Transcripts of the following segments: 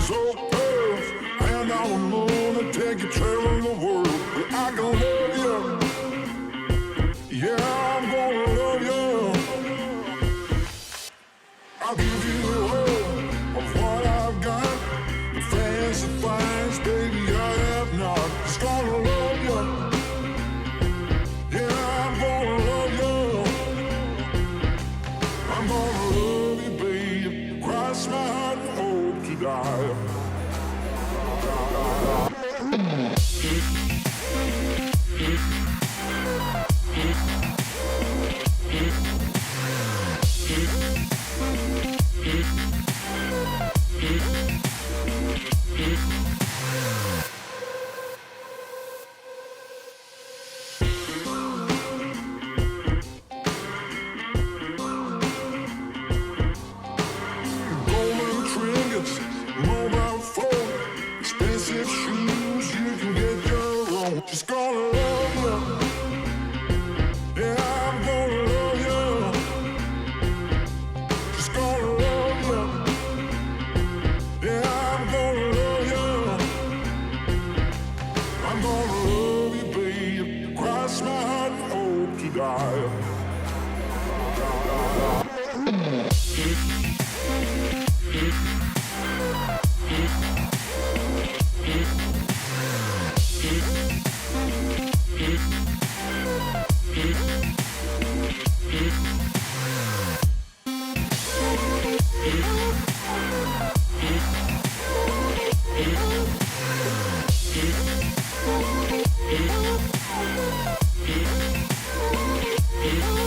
so fast, and I'm gonna take you traveling the world. But I can love you, yeah, I'm gonna love you. I'll give you all of what I've got, the fancy finds, baby, I have not. Just gonna love you, yeah, I'm gonna love you. I'm gonna love you, babe. Cross my heart and hope to die. Golden trinkets, mobile phone, expensive shoes, you can get your own. Just gonna love you, yeah, I'm gonna love you. Just gonna love you, yeah, I'm gonna love you. I'm gonna love you, babe. Cross my heart and hope to die. Yeah.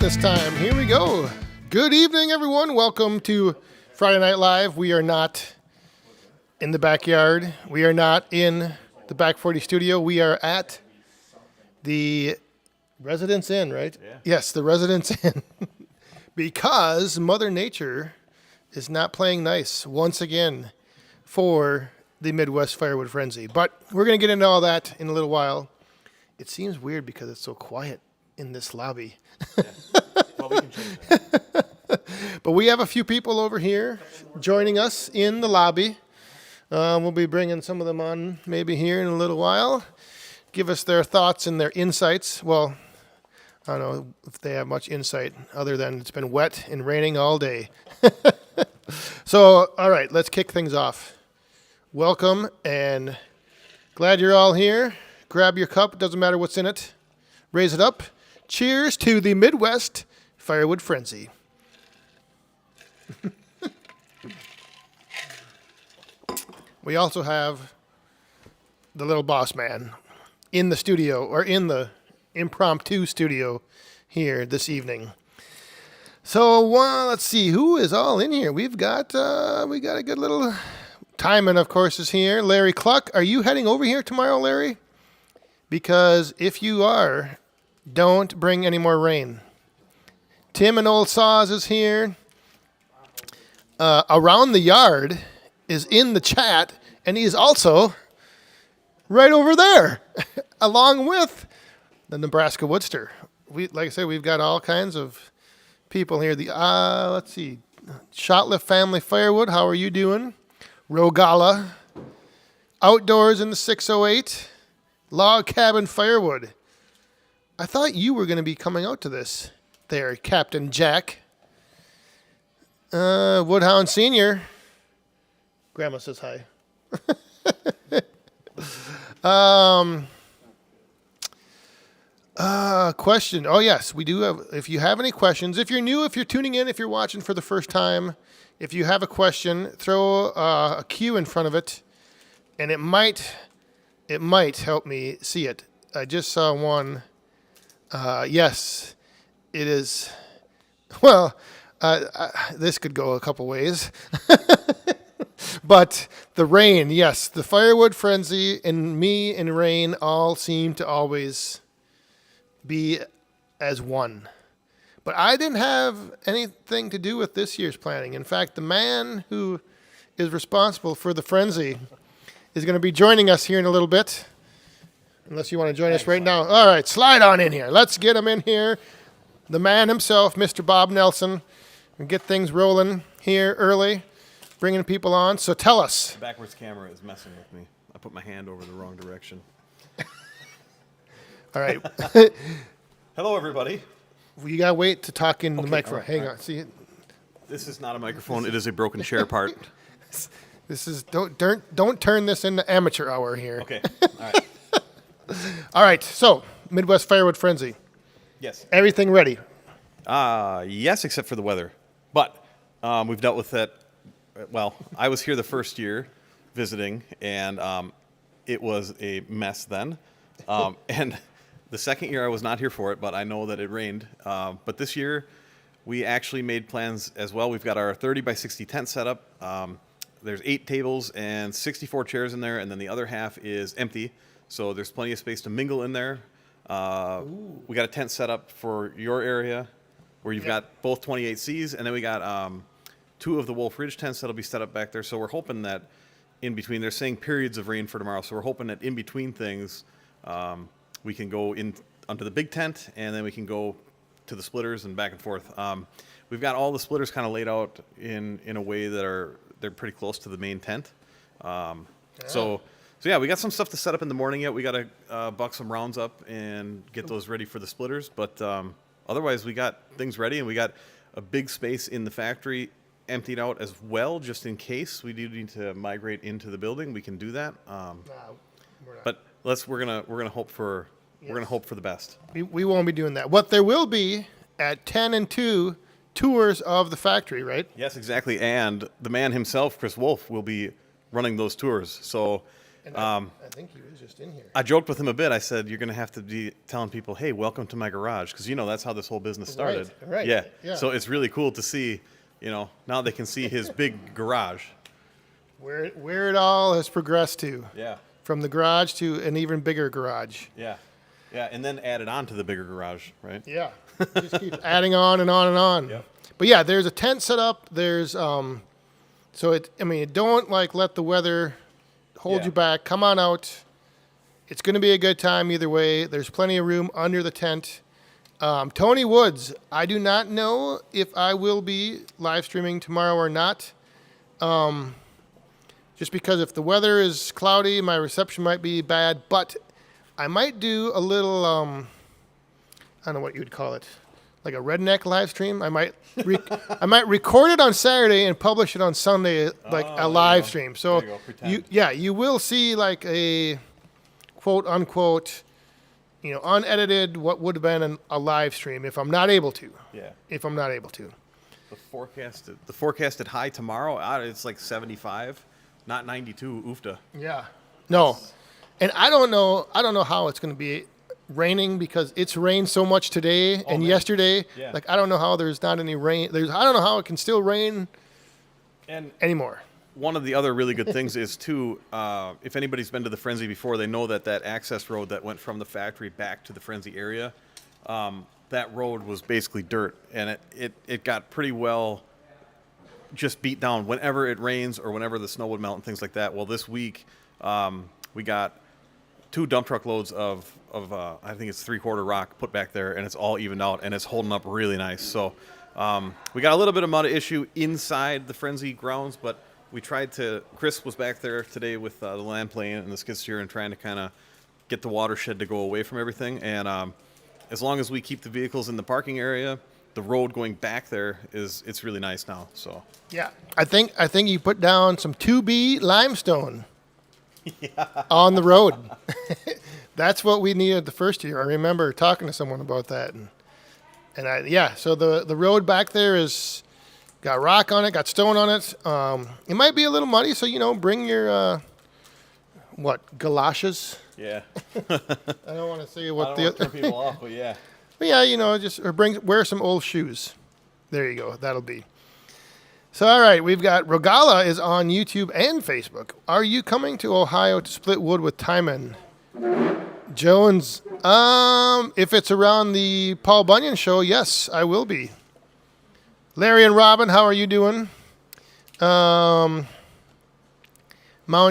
this time. Here we go. Good evening, everyone. Welcome to Friday Night Live. We are not in the backyard. We are not in the Back 40 studio. We are at the Residence Inn, right? Yeah. Yes, the Residence Inn. Because Mother Nature is not playing nice once again for the Midwest Firewood Frenzy. But we're going to get into all that in a little while. It seems weird because it's so quiet in this lobby. Well, we can change that. But we have a few people over here joining us in the lobby. We'll be bringing some of them on maybe here in a little while. Give us their thoughts and their insights. Well, I don't know if they have much insight other than it's been wet and raining all day. So, all right, let's kick things off. Welcome and glad you're all here. Grab your cup, doesn't matter what's in it. Raise it up. Cheers to the Midwest Firewood Frenzy. We also have the little boss man in the studio, or in the impromptu studio here this evening. So let's see who is all in here. We got a good little Timon, of course, is here. Larry Cluck, are you heading over here tomorrow, Larry? Because if you are, don't bring any more rain. Tim and Old Saws is here. Around the Yard is in the chat, and he is also right over there, along with the Nebraska Woodster. Like I said, we've got all kinds of people here. Let's see, Shotlift Family Firewood, how are you doing? Rogala, Outdoors in the 608, Log Cabin Firewood. I thought you were going to be coming out to this there, Captain Jack. Wood Hound Senior. Grandma says hi. Question. Oh, yes, we do have. If you have any questions, if you're new, if you're tuning in, if you're watching for the first time, if you have a question, throw a Q in front of it, and it might help me see it. I just saw one. Yes, it is. Well, this could go a couple ways. But the rain, yes, the Firewood Frenzy and me and rain all seem to always be as one. But I didn't have anything to do with this year's planning. In fact, the man who is responsible for the frenzy is going to be joining us here in a little bit. Unless you want to join us right now. All right, slide on in here. Let's get him in here. The man himself, Mr. Bob Nelson. And get things rolling here early, bringing people on. So tell us. The backwards camera is messing with me. I put my hand over the wrong direction. All right. Hello, everybody. You got to wait to talk in the microphone. Right, Hang right. on. See, This is not a microphone. It is a broken chair part. this is don't turn this into amateur hour here. Okay. All right. All right. So Midwest Firewood Frenzy. Yes. Everything ready? Yes, except for the weather. But we've dealt with that. Well, I was here the first year visiting, and it was a mess then. And the second year I was not here for it, but I know that it rained. But this year we actually made plans as well. We've got our 30 by 60 tent set up. There's 8 tables and 64 chairs in there, and then the other half is empty. So there's plenty of space to mingle in there. We got a tent set up for your area where you've got both 28Cs, and then we got 2 of the Wolf Ridge tents that'll be set up back there. So we're hoping that in between, they're saying periods of rain for tomorrow. So we're hoping that in between things, we can go in onto the big tent, and then we can go to the splitters and back and forth. We've got all the splitters kind of laid out in a way that they're pretty close to the main tent. So yeah, we got some stuff to set up in the morning yet. We got to buck some rounds up and get those ready for the splitters. But otherwise, we got things ready, and we got a big space in the factory emptied out as well, just in case we do need to migrate into the building. We can do that. But we're gonna hope for the best. We won't be doing that. What there will be at 10 and 2 tours of the factory, right? Yes, exactly. And the man himself, Chris Wolf, will be running those tours. So I think he was just in here. I joked with him a bit. I said, "You're going to have to be telling people, hey, welcome to my garage,' because that's how this whole business started. Right. Yeah. So it's really cool to see. Now they can see his big garage. Where it all has progressed to. Yeah. From the garage to an even bigger garage. Yeah. Yeah, and then added on to the bigger garage, right? Yeah. It just keeps adding on and on and on. Yep. But yeah, there's a tent set up. There's don't let the weather hold you back. Come on out. It's going to be a good time either way. There's plenty of room under the tent. Tony Woods, I do not know if I will be live streaming tomorrow or not. Just because if the weather is cloudy, my reception might be bad. But I might do a little, I don't know what you would call it, like a redneck live stream. I might record it on Saturday and publish it on Sunday, like a live stream. So you will see like a quote unquote, unedited what would have been a live stream if I'm not able to. Yeah. If I'm not able to. The forecasted high tomorrow, it's like 75, not 92. Oofta. Yeah. No. And I don't know how it's going to be raining because it's rained so much today and yesterday. Yeah. Like I don't know how there's not any rain. I don't know how it can still rain anymore. One of the other really good things is too, if anybody's been to the Frenzy before, they know that access road that went from the factory back to the Frenzy area, that road was basically dirt, and it got pretty well just beat down whenever it rains or whenever the snow would melt and things like that. Well, this week we got 2 dump truck loads of I think it's 3/4 rock put back there, and it's all evened out, and it's holding up really nice. So we got a little bit of mud issue inside the Frenzy grounds, but we tried to. Chris was back there today with the land plane and the skid steer and trying to kind of get the watershed to go away from everything. And as long as we keep the vehicles in the parking area, the road going back there it's really nice now. So yeah, I think you put down some 2B limestone on the road. That's what we needed the first year. I remember talking to someone about that, so the road back there is. Got rock on it, got stone on it. It might be a little muddy, so, bring your, galoshes? yeah. I don't want to say I what don't want to turn people off, but yeah. But yeah, wear some old shoes. There you go. That'll be. So, all right, we've got Rogala is on YouTube and Facebook. Are you coming to Ohio to split wood with Timon? Jones, if it's around the Paul Bunyan show, yes, I will be. Larry and Robin, how are you doing? Mount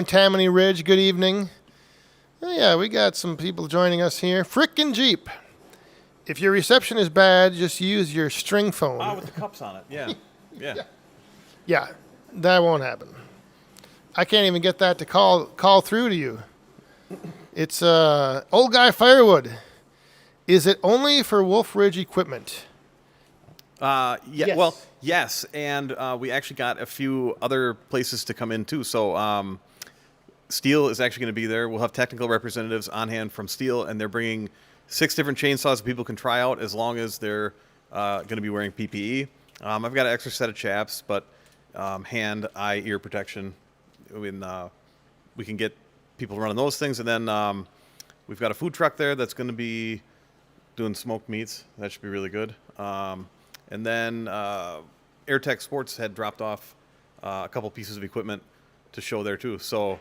Tammany Ridge, good evening. Oh, yeah, we got some people joining us here. Frickin' Jeep. If your reception is bad, just use your string phone. With the cups on it, yeah. Yeah. Yeah, that won't happen. I can't even get that to call through to you. It's Old Guy Firewood. Is it only for Wolf Ridge equipment? Yes. Well, yes, and we actually got a few other places to come in too. So Steel is actually going to be there. We'll have technical representatives on hand from Steel, and they're bringing 6 different chainsaws that people can try out as long as they're going to be wearing PPE. I've got an extra set of chaps, but hand, eye, ear protection. We can get people running those things, and then we've got a food truck there that's going to be doing smoked meats. That should be really good. And then AirTech Sports had dropped off a couple pieces of equipment to show there too. So,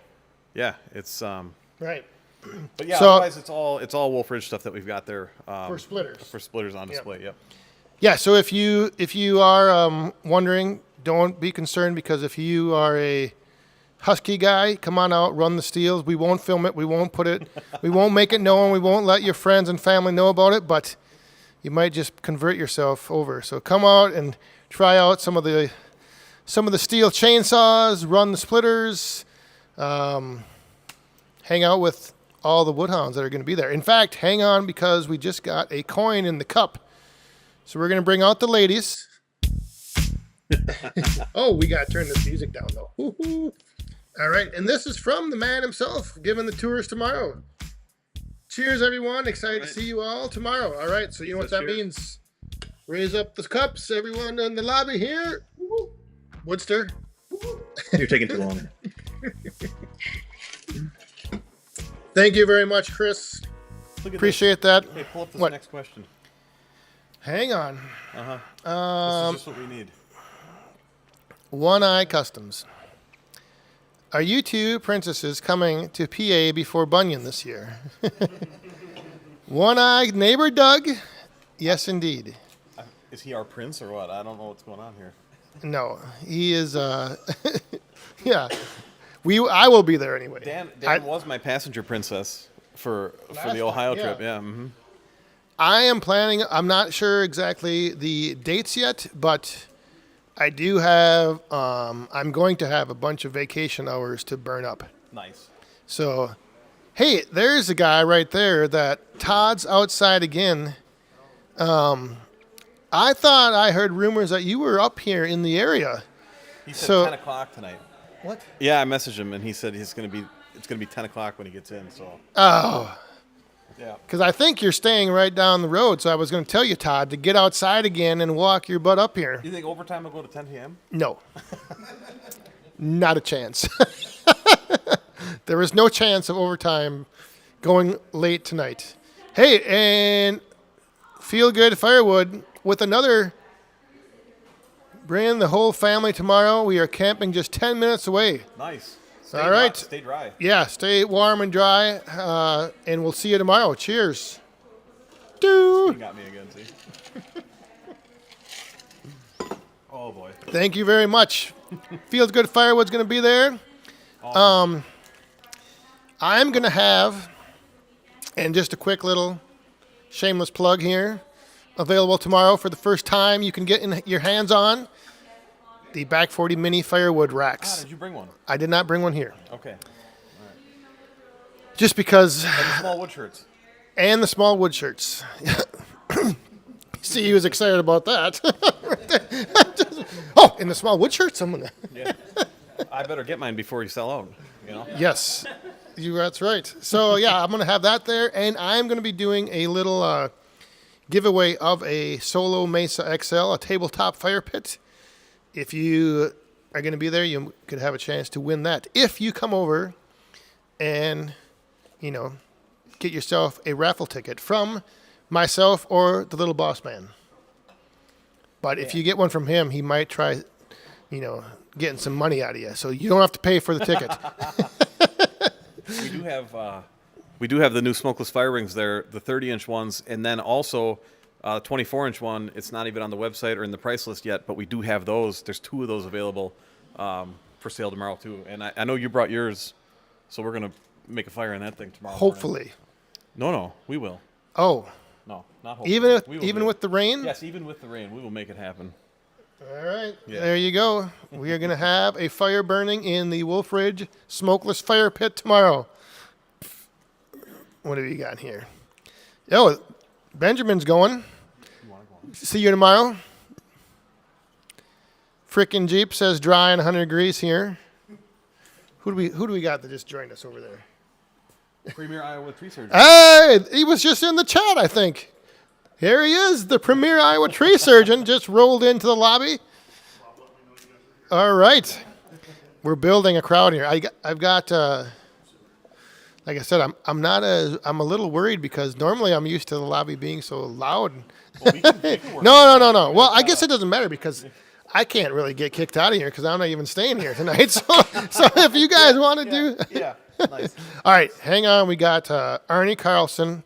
yeah, it's right. But yeah, otherwise it's all Wolf Ridge stuff that we've got there for splitters. For splitters on display. Yep. Yeah. So if you are wondering, don't be concerned, because if you are a Husky guy, come on out, run the steels. We won't film it. We won't put it. We won't make it known. We won't let your friends and family know about it. But you might just convert yourself over. So come out and try out some of the steel chainsaws, run the splitters, hang out with all the Wood Hounds that are going to be there. In fact, hang on, because we just got a coin in the cup. So we're going to bring out the ladies. Oh, we got to turn this music down, though. Woo-hoo. All right, and this is from the man himself, giving the tours tomorrow. Cheers, everyone. Excited to see you all tomorrow. All right, so you know what that means. Raise up the cups, everyone in the lobby here. Woo-hoo. Woodster. You're taking too long. Thank you very much, Chris. Look at Appreciate that. this. Hey, pull up this What? next question. Hang on. This is just what we need. One Eye Customs. Are you two princesses coming to PA before Bunyan this year? One Eye neighbor Doug. Yes, indeed. Is he our prince or what? I don't know what's going on here. No, he is. Yeah, I will be there anyway. Dan was my passenger princess for Last the Ohio time, yeah. trip. Yeah. Mm-hmm. I am planning. I'm not sure exactly the dates yet, but I do have. I'm going to have a bunch of vacation hours to burn up. Nice. So, hey, there's a guy right there that Todd's outside again. I thought I heard rumors that you were up here in the area. He said So- 10 o'clock tonight. What? Yeah, I messaged him and he said it's gonna be 10 o'clock when he gets in. So Oh, yeah. because I think you're staying right down the road. So I was going to tell you, Todd, to get outside again and walk your butt up here. You think overtime will go to 10 p.m.? No. Not a chance. There is no chance of overtime going late tonight. Hey, and Feel Good Firewood with another. Bring the whole family tomorrow. We are camping just 10 minutes away. Nice. All right. Stay dry. Yeah, stay warm and dry, and we'll see you tomorrow. Cheers. Do. You got me again, see? Oh boy. Thank you very much. Feels Good Firewood's going to be there. Awesome. I'm going to have, and just a quick little shameless plug here, available tomorrow for the first time you can get in your hands on the Back 40 Mini Firewood Racks. Did you bring one? I did not bring one here. Okay. Just because, And the small wood shirts. and the small wood shirts. See, he was excited about that. Oh, and the small wood shirts, I'm going to. Yeah. I better get mine before you sell out. You know. Yes, that's right. So yeah, I'm going to have that there, and I'm going to be doing a little giveaway of a Solo Mesa XL, a tabletop fire pit. If you are going to be there, you could have a chance to win that. If you come over and, get yourself a raffle ticket from myself or the Little Boss Man. But if you get one from him, he might try, getting some money out of you. So you don't have to pay for the ticket. We do have the new smokeless fire rings there, the 30-inch ones, and then also 24-inch one. It's not even on the website or in the price list yet, but we do have those. There's 2 of those available for sale tomorrow too. And I know you brought yours, so we're gonna make a fire in that thing tomorrow. Hopefully. Morning. No, we will. Oh, No, not hopefully. even We will even do it. with the rain? Yes, even with the rain, we will make it happen. All right, Yeah. There you go. We are going to have a fire burning in the Wolf Ridge Smokeless Fire Pit tomorrow. What have you got here? Oh, Benjamin's going. See you tomorrow. Frickin' Jeep says dry and 100 degrees here. Who do we got that just joined us over there? Premier Iowa Tree Surgeon. Hey, he was just in the chat, I think. Here he is, the premier Iowa tree surgeon, just rolled into the lobby. All right. We're building a crowd here. I've got like I said, I'm a little worried because normally I'm used to the lobby being so loud. Well, we can work. No. Well, I guess it doesn't matter because I can't really get kicked out of here because I'm not even staying here tonight. So if you guys want to do. Yeah, nice. All right, hang on. We got Arnie Carlson.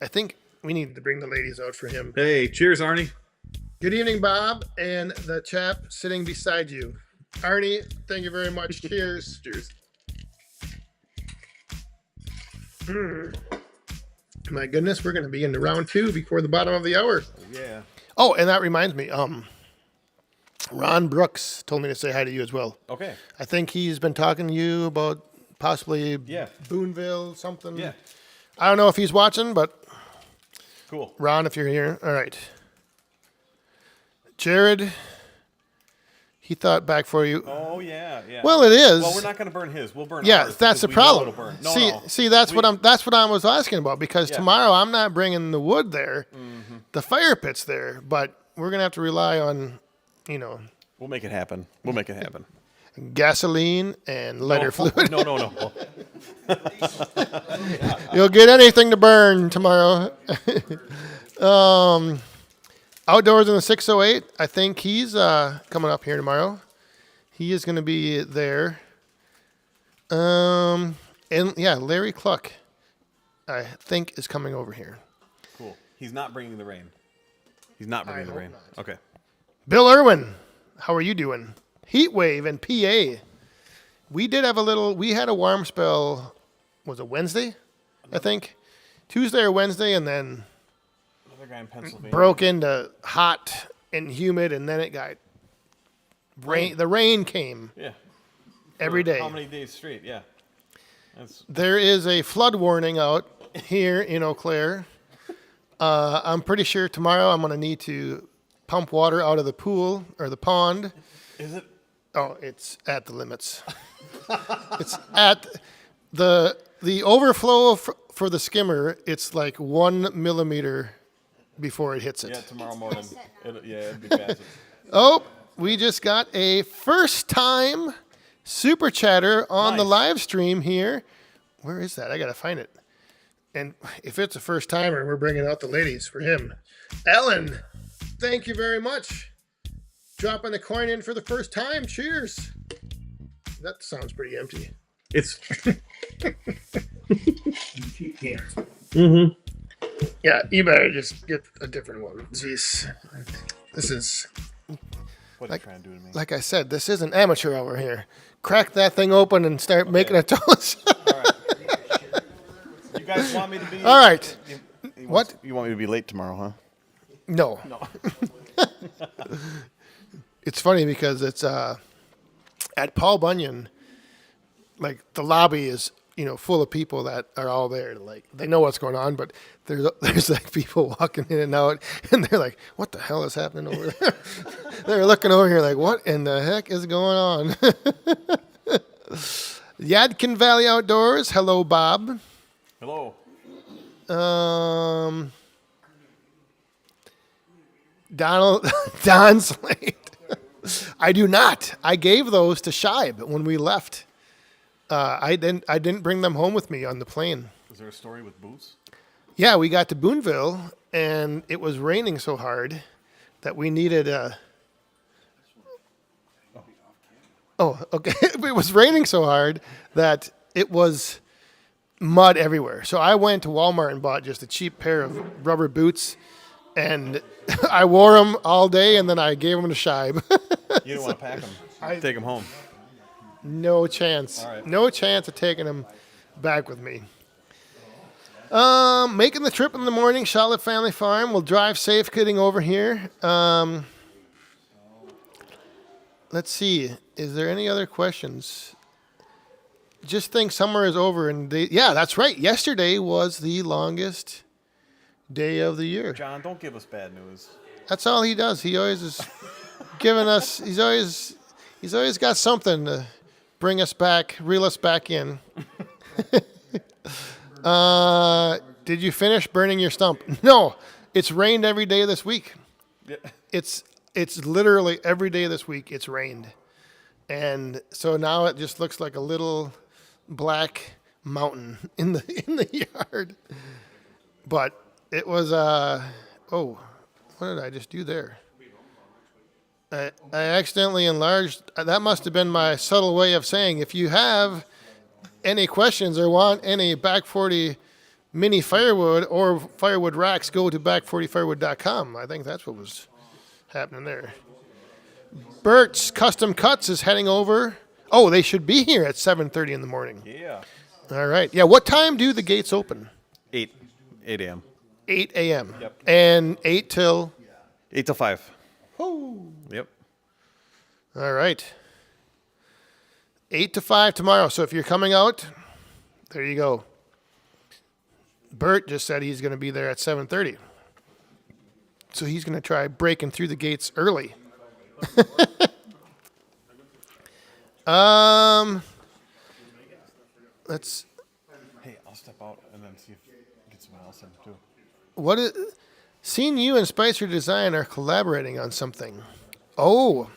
I think we need to bring the ladies out for him. Hey, cheers, Arnie. Good evening, Bob, and the chap sitting beside you. Arnie, thank you very much. Cheers. Cheers. My goodness, we're going to be into round 2 before the bottom of the hour. Yeah. Oh, and that reminds me, Ron Brooks told me to say hi to you as well. Okay. I think he's been talking to you about possibly Yeah. Boonville, something. Yeah. I don't know if he's watching, but Cool. Ron, if you're here. All right. Jared, he thought back for you. Oh yeah. Well, it is. Well, we're not going to burn his. We'll burn Yeah, ours that's the because we know problem. it'll burn. No, See, that's what I was asking about because Yeah. tomorrow I'm not bringing the wood there. The fire pit's there, but we're gonna have to rely on, We'll make it happen. We'll make it happen. gasoline and lighter fluid. No. You'll get anything to burn tomorrow. Outdoors in the 608. I think he's coming up here tomorrow. He is going to be there. And yeah, Larry Cluck, I think, is coming over here. Cool. He's not bringing the rain. He's not bringing the rain. Not. Okay. Bill Irwin, how are you doing? Heat wave in PA. We had a warm spell, was it Wednesday, I think? Tuesday or Wednesday, and then Another guy in Pennsylvania. broke into hot and humid, and then it got rain. The rain came every day. How many days straight? Yeah. There is a flood warning out here in Eau Claire. I'm pretty sure tomorrow I'm going to need to pump water out of the pool or the pond. Is it? Oh, it's at the limits. It's at the overflow for the skimmer. It's like 1 millimeter before it hits it. Yeah, tomorrow morning. It'd be fast. Oh, we just got a first time super chatter on the Nice. live stream here. Where is that? I got to find it. And if it's a first timer, we're bringing out the ladies for him. Ellen, thank you very much. Dropping the coin in for the first time. Cheers. That sounds pretty empty. It's Yeah, you better just get a different one. Jeez. This is, what are you trying to do to me? like I said, this isn't amateur hour here. Crack that thing open and start making a toast. You guys want me to be? All right. What? You want me to be late tomorrow, huh? No. It's funny because it's at Paul Bunyan, like the lobby is, full of people that are all there. Like they know what's going on, but there's like people walking in and out, and they're like, "What the hell is happening over there?" They're looking over here like, "What in the heck is going on?" Yadkin Valley Outdoors. Hello, Bob. Hello. Don Slade. I do not. I gave those to Shibe when we left. I didn't bring them home with me on the plane. Is there a story with boots? Yeah, we got to Boonville, and it was raining so hard that we needed a... Oh, okay. It was raining so hard that it was mud everywhere. So I went to Walmart and bought just a cheap pair of rubber boots, and I wore them all day, and then I gave them to Shibe. You don't want to pack them. Take them home. No chance. All right. No chance of taking them back with me. Making the trip in the morning, Charlotte Family Farm. We'll drive safe getting over here. Let's see. Is there any other questions? Just think summer is over. Yeah, that's right. Yesterday was the longest day of the year. John, don't give us bad news. That's all he does. He always is giving us. He's always got something to bring us back, reel us back in. Did you finish burning your stump? No, it's rained every day this week. Yeah. It's literally every day this week it's rained, and so now it just looks like a little black mountain in the yard. But it was what did I just do there? I accidentally enlarged. That must have been my subtle way of saying, if you have any questions or want any Back 40 mini firewood or firewood racks, go to back40firewood.com. I think that's what was happening there. Bert's Custom Cuts is heading over. Oh, they should be here at 7:30 in the morning. Yeah. All right. Yeah, what time do the gates open? 8 a.m. 8 a.m. Yep. And 8 till? 8 till 5. Oh. Yep. All right. 8 to 5 tomorrow. So if you're coming out, there you go. Bert just said he's going to be there at 7:30. So he's going to try breaking through the gates early. Let's. Hey, I'll step out and then see if get someone else in too. What is? Seeing you and Spicer Design are collaborating on something. Oh,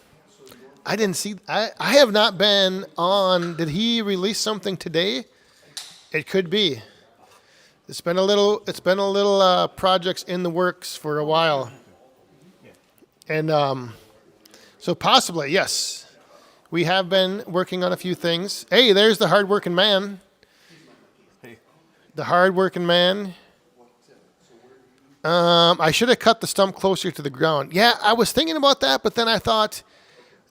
I didn't see. I have not been on. Did he release something today? It could be. It's been a little projects in the works for a while, and so possibly yes, we have been working on a few things. Hey, there's the hardworking man. Hey. The hardworking man. I should have cut the stump closer to the ground. Yeah, I was thinking about that, but then I thought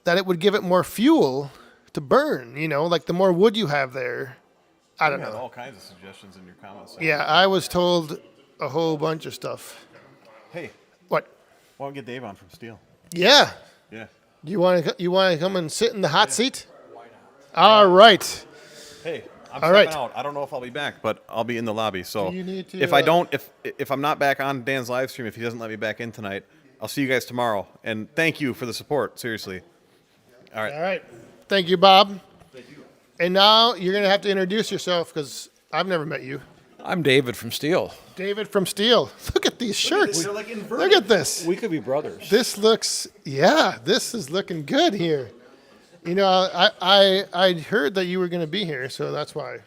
that it would give it more fuel to burn. You know, like the more wood you have there. I don't You had know. all kinds of suggestions in your comments. Yeah, I was told a whole bunch of stuff. Hey, What? why don't we get Dave on from Steel? Yeah. Yeah. You want to come and sit in the hot seat? All right. Hey, I'm All stepping right. out. I don't know if I'll be back, but I'll be in the lobby. So Do you need to, if I don't, if I'm not back on Dan's live stream, if he doesn't let me back in tonight, I'll see you guys tomorrow. And thank you for the support. Seriously. All right. All right. Thank you, Bob. Thank you. And now you're going to have to introduce yourself because I've never met you. I'm David from Steel. David from Steel. Look at these shirts. They're like inverted. Look at this. We could be brothers. This looks, this is looking good here. You know, I heard that you were going to be here, so that's why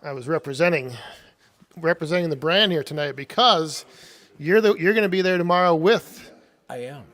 I was representing the brand here tonight because you're going to be there tomorrow with. I am.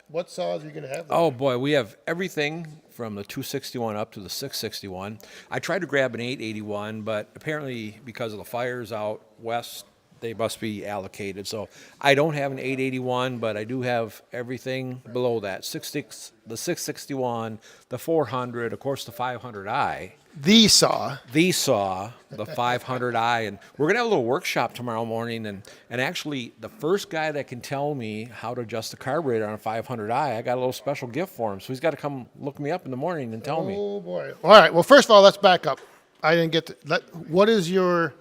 What saws are you going to have there? Oh boy, we have everything from the 261 up to the 661. I tried to grab an 881, but apparently because of the fires out west, they must be allocated. So I don't have an 881, but I do have everything below that. The 661, the 400, of course the 500i. The saw. The saw, the 500i, and we're gonna have a little workshop tomorrow morning. And actually, the first guy that can tell me how to adjust the carburetor on a 500i, I got a little special gift for him. So he's got to come look me up in the morning and tell me. Oh boy! All right. Well, first of all, let's back up. I didn't get to. What is your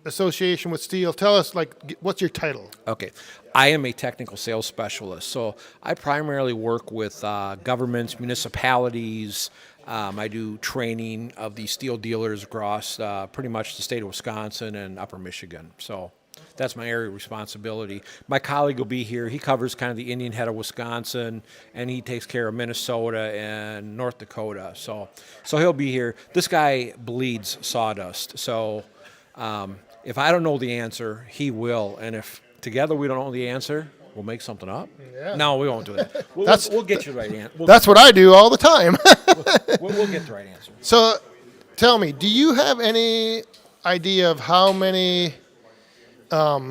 association with steel? Tell us, what's your title? Okay, I am a technical sales specialist, so I primarily work with governments, municipalities. I do training of the steel dealers across pretty much the state of Wisconsin and upper Michigan. So that's my area of responsibility. My colleague will be here. He covers kind of the Indian Head of Wisconsin, and he takes care of Minnesota and North Dakota. So he'll be here. This guy bleeds sawdust. So if I don't know the answer, he will. And if together we don't know the answer, we'll make something up. Yeah. No, we won't do that. We'll get you the right answer. That's what I do all the time. We'll get the right answer. So, tell me, do you have any idea of how many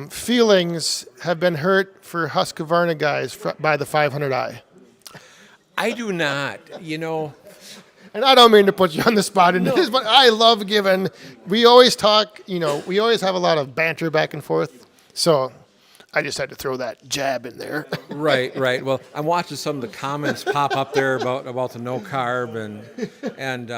feelings have been hurt for Husqvarna guys by the 500i? I do not. You know, and I don't mean to put you on the spot in this, but I love giving. We always talk. You know, we always have a lot of banter back and forth. So I just had to throw that jab in there. Right. Well, I'm watching some of the comments pop up there about the no carb and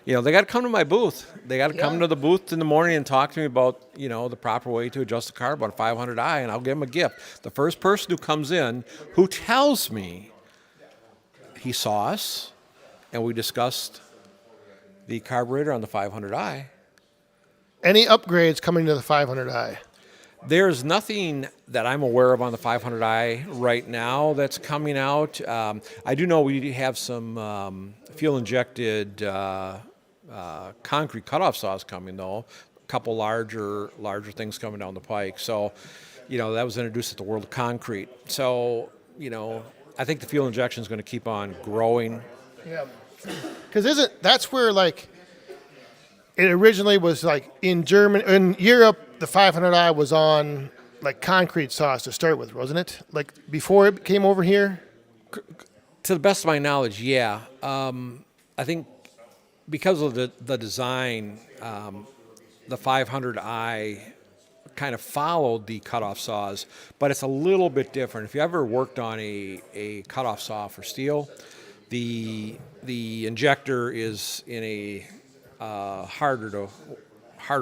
you know, they got to come to my booth. They got to come to the booth in the morning and talk to me about, you know, the proper way to adjust the carb on a 500i, and I'll give them a gift. The first person who comes in who tells me he saw us and we discussed the carburetor on the 500i. Any upgrades coming to the 500i? There's nothing that I'm aware of on the 500i right now that's coming out. I do know we have some fuel-injected concrete cutoff saws coming, though. A couple larger things coming down the pike. So, you know, that was introduced at the World of Concrete. So, you know, I think the fuel injection is going to keep on growing. Yeah, because that's where it originally was in Europe. The 500i was on concrete saws to start with, wasn't it? Before it came over here? To the best of my knowledge, yeah. I think because of the design, the 500i kind of followed the cutoff saws, but it's a little bit different. If you ever worked on a cutoff saw for steel, the injector is in a harder to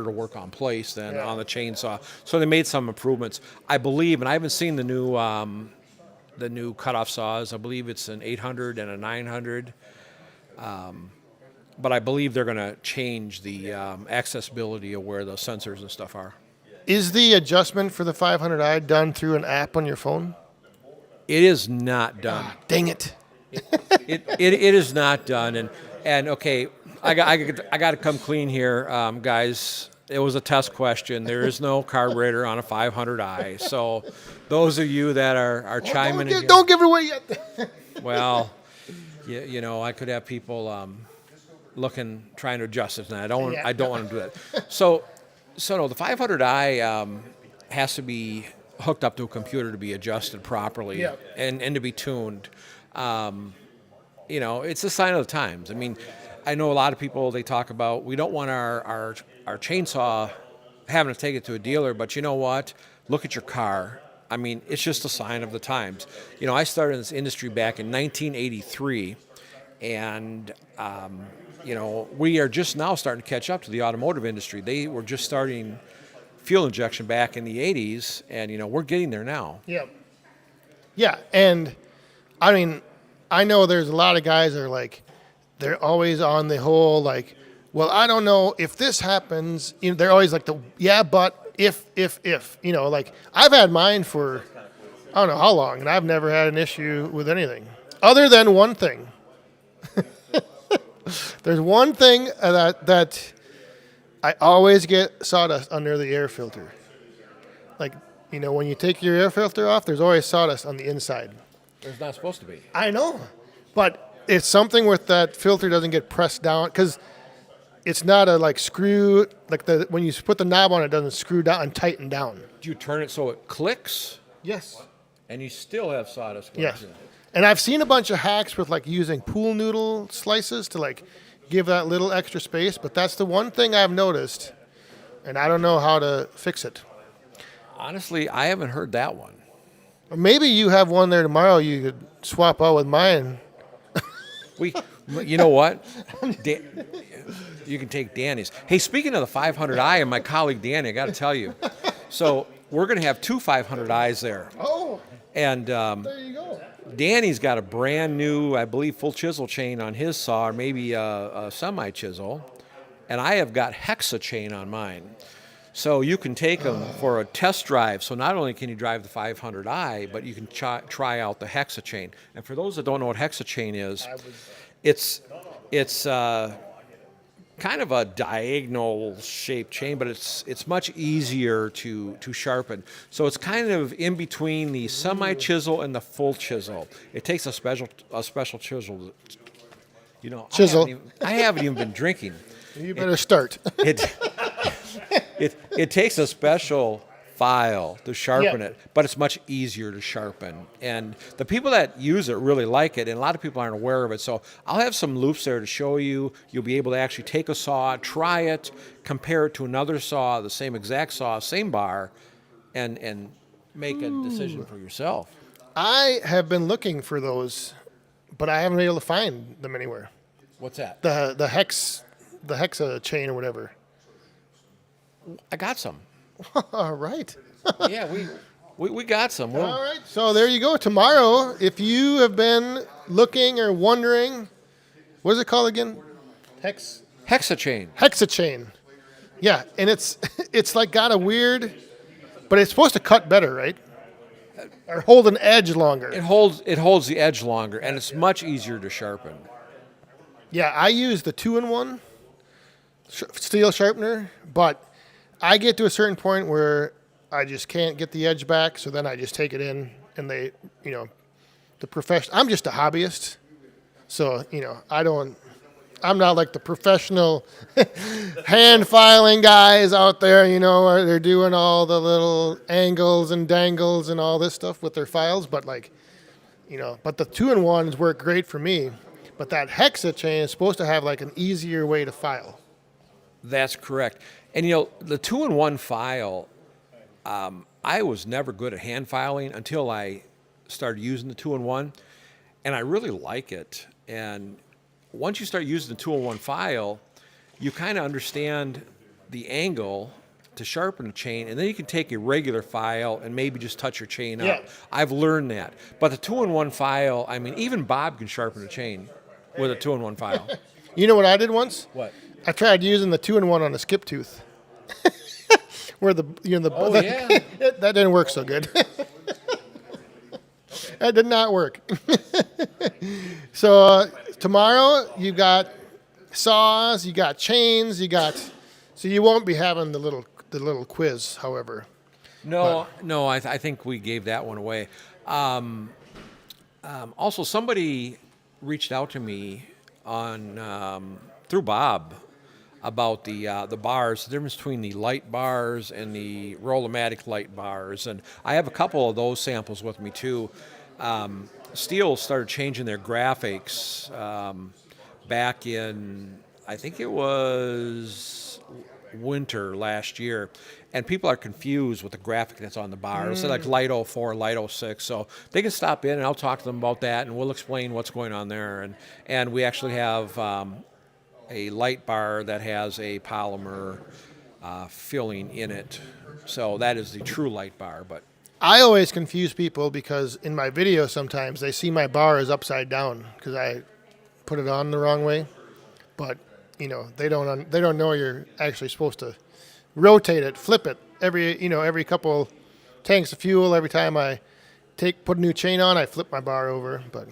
work on place than on the chainsaw. So they made some improvements, I believe, and I haven't seen the new cutoff saws. I believe it's an 800 and a 900. But I believe they're going to change the accessibility of where the sensors and stuff are. Is the adjustment for the 500i done through an app on your phone? It is not done. Dang it. It is not done. And okay, I got to come clean here, guys. It was a test question. There is no carburetor on a 500i. So those of you that are chiming in, Don't give it away yet. well, you know, I could have people trying to adjust it, and I don't want to do that. So no, the 500i has to be hooked up to a computer to be adjusted properly and to be tuned. You know, it's a sign of the times. I mean, I know a lot of people, they talk about, we don't want our chainsaw having to take it to a dealer, but you know what? Look at your car. I mean, it's just a sign of the times. You know, I started in this industry back in 1983, and, you know, we are just now starting to catch up to the automotive industry. They were just starting fuel injection back in the 80s, and, you know, we're getting there now. Yeah. Yeah, and, I mean, I know there's a lot of guys that are like, they're always on the whole, like, well, I don't know if this happens. You know, they're always like but if, you know, like I've had mine for, I don't know how long, and I've never had an issue with anything other than one thing. There's one thing that I always get sawdust under the air filter. Like, you know, when you take your air filter off, there's always sawdust on the inside. There's not supposed to be. I know, but it's something with that filter doesn't get pressed down because it's not a like screw, like when you put the knob on it doesn't screw down and tighten down. Do you turn it so it clicks? Yes. And you still have sawdust. Yeah. And I've seen a bunch of hacks with like using pool noodle slices to like give that little extra space, but that's the one thing I've noticed, and I don't know how to fix it. Honestly, I haven't heard that one. Or maybe you have one there tomorrow you could swap out with mine. You know what? You can take Danny's. Hey, speaking of the 500i and my colleague Danny, I got to tell you. So we're going to have two 500i's there. Oh, and there you go. Danny's got a brand new, I believe, full chisel chain on his saw, or maybe a semi-chisel. And I have got hexa chain on mine. So you can take them for a test drive. So not only can you drive the 500i, but you can try out the hexa chain. And for those that don't know what hexa chain is, it's kind of a diagonal shaped chain, but it's much easier to sharpen. So it's kind of in between the semi-chisel and the full chisel. It takes a special chisel. You know, Chisel. I haven't even been drinking. You better start. It takes a special file to sharpen it, but it's much easier to sharpen. And the people that use it really like it, and a lot of people aren't aware of it. So I'll have some loops there to show you. You'll be able to actually take a saw, try it, compare it to another saw, the same exact saw, same bar, and make a decision for yourself. I have been looking for those, but I haven't been able to find them anywhere. What's that? The hexa chain or whatever. I got some. All right. Yeah, we got some. All right. So there you go. Tomorrow, if you have been looking or wondering, what is it called again? Hexa chain. Hexa chain. Yeah, and it's like got a weird, but it's supposed to cut better, right? Or hold an edge longer. It holds the edge longer, and it's much easier to sharpen. Yeah, I use the 2-in-1 steel sharpener, but I get to a certain point where I just can't get the edge back, so then I just take it in, and they, you know, the professional. I'm just a hobbyist, so you know, I'm not like the professional hand filing guys out there. You know, where they're doing all the little angles and dangles and all this stuff with their files, but like, you know, but the 2-in-1s work great for me. But that hexa chain is supposed to have like an easier way to file. That's correct. And, you know, the 2-in-1 file, I was never good at hand filing until I started using the 2-in-1, and I really like it. And once you start using the 2-in-1 file, you kind of understand the angle to sharpen a chain, and then you can take a regular file and maybe just touch your chain up. I've learned that. But the 2-in-1 file, I mean, even Bob can sharpen a chain with a 2-in-1 file. You know what I did once? What? I tried using the 2-in-1 on a skip tooth. Where that didn't work so good. That did not work. So tomorrow you got saws, you got chains, you got. So you won't be having the little quiz, however. No, I think we gave that one away. Also, somebody reached out to me on through Bob about the bars, the difference between the light bars and the Roll-O-Matic light bars, and I have a couple of those samples with me too. Steel started changing their graphics back in, I think it was winter last year, and people are confused with the graphic that's on the bar. It's like light 04, light 06, so they can stop in and I'll talk to them about that and we'll explain what's going on there. And we actually have a light bar that has a polymer filling in it, so that is the true light bar. But I always confuse people because in my video sometimes they see my bar is upside down because I put it on the wrong way, but they don't know you're actually supposed to rotate it, flip it every couple tanks of fuel. Every time I put a new chain on, I flip my bar over. But